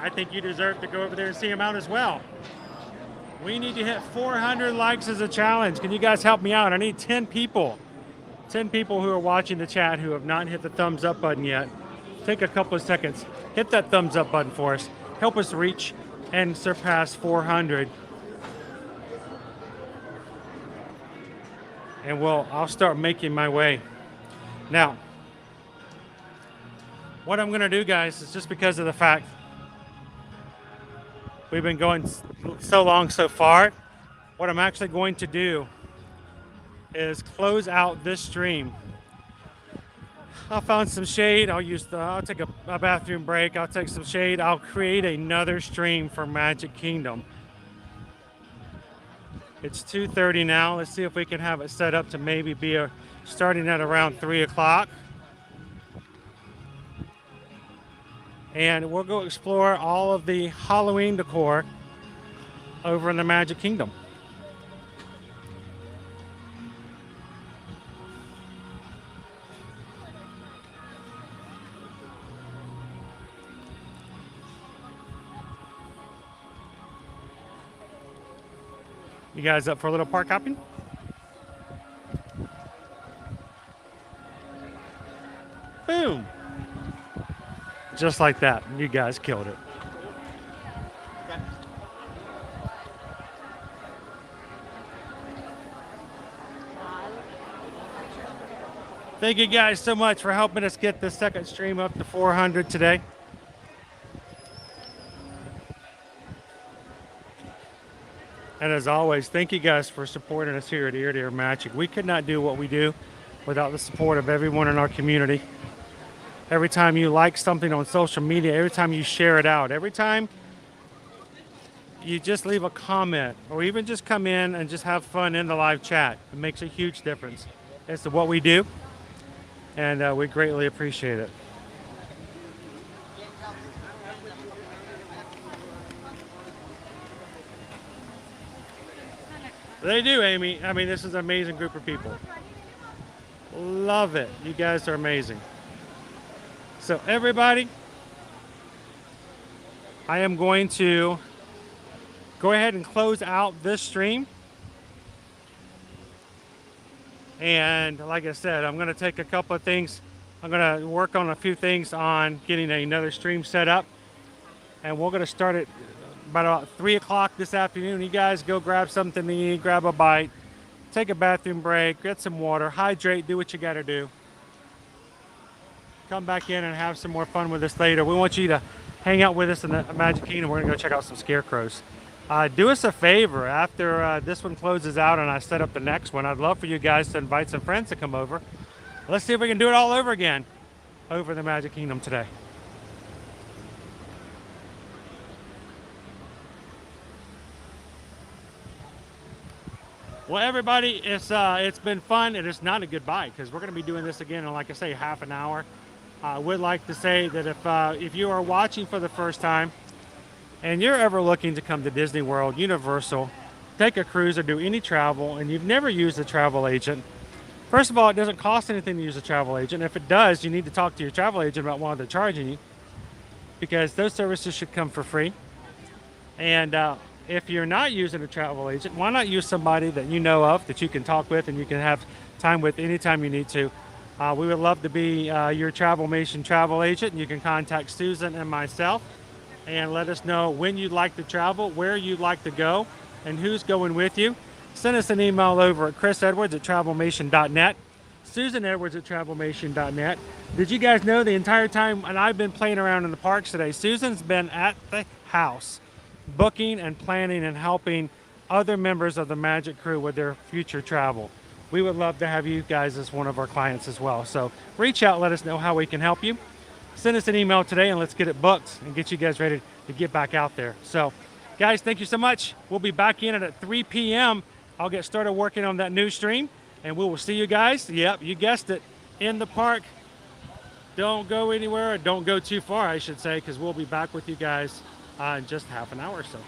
I think you deserve to go over there and see them out as well. We need to hit 400 likes as a challenge. Can you guys help me out? I need 10 people. 10 people who are watching the chat who have not hit the thumbs up button yet. Take a couple of seconds. Hit that thumbs up button for us. Help us reach and surpass 400. And I'll start making my way. Now, what I'm going to do, guys, is just because of the fact we've been going so long so far, what I'm actually going to do is close out this stream. I found some shade. I'll take a bathroom break. I'll take some shade. I'll create another stream for Magic Kingdom. It's 2:30 now. Let's see if we can have it set up to maybe be starting at around 3 o'clock. And we'll go explore all of the Halloween decor over in the Magic Kingdom. You guys up for a little park hopping? Boom. Just like that. You guys killed it. Thank you guys so much for helping us get the second stream up to 400 today. And as always, thank you guys for supporting us here at Ear to Ear Magic. We could not do what we do without the support of everyone in our community. Every time you like something on social media, every time you share it out, every time you just leave a comment or even just come in and just have fun in the live chat, it makes a huge difference as to what we do, and we greatly appreciate it. They do, Amy. I mean, this is an amazing group of people. Love it. You guys are amazing. So everybody, I am going to go ahead and close out this stream. And like I said, I'm going to take a couple of things. I'm going to work on a few things on getting another stream set up. And we're going to start it about 3 o'clock this afternoon. You guys go grab something to eat, grab a bite, take a bathroom break, get some water, hydrate, do what you got to do. Come back in and have some more fun with us later. We want you to hang out with us in the Magic Kingdom. We're going to go check out some scarecrows. Do us a favor after this one closes out and I set up the next one. I'd love for you guys to invite some friends to come over. Let's see if we can do it all over again over the Magic Kingdom today. Well, everybody, it's been fun. It is not a goodbye because we're going to be doing this again in, like I say, half an hour. I would like to say that if you are watching for the first time and you're ever looking to come to Disney World, Universal, take a cruise or do any travel, and you've never used a travel agent, first of all, it doesn't cost anything to use a travel agent. If it does, you need to talk to your travel agent about why they're charging you, because those services should come for free. And if you're not using a travel agent, why not use somebody that you know of, that you can talk with and you can have time with anytime you need to. We would love to be your Travelmation travel agent. You can contact Susan and myself and let us know when you'd like to travel, where you'd like to go, and who's going with you. Send us an email over at chrisedwards@travelmation.net, susanedwards@travelmation.net. Did you guys know the entire time, and I've been playing around in the parks today, Susan's been at the house booking and planning and helping other members of the Magic crew with their future travel. We would love to have you guys as one of our clients as well. So reach out, let us know how we can help you. Send us an email today and let's get it booked and get you guys ready to get back out there. So guys, thank you so much. We'll be back in at 3 p.m. I'll get started working on that new stream and we will see you guys. Yep, you guessed it, in the park. Don't go anywhere, or don't go too far, I should say, because we'll be back with you guys in just half an hour or so.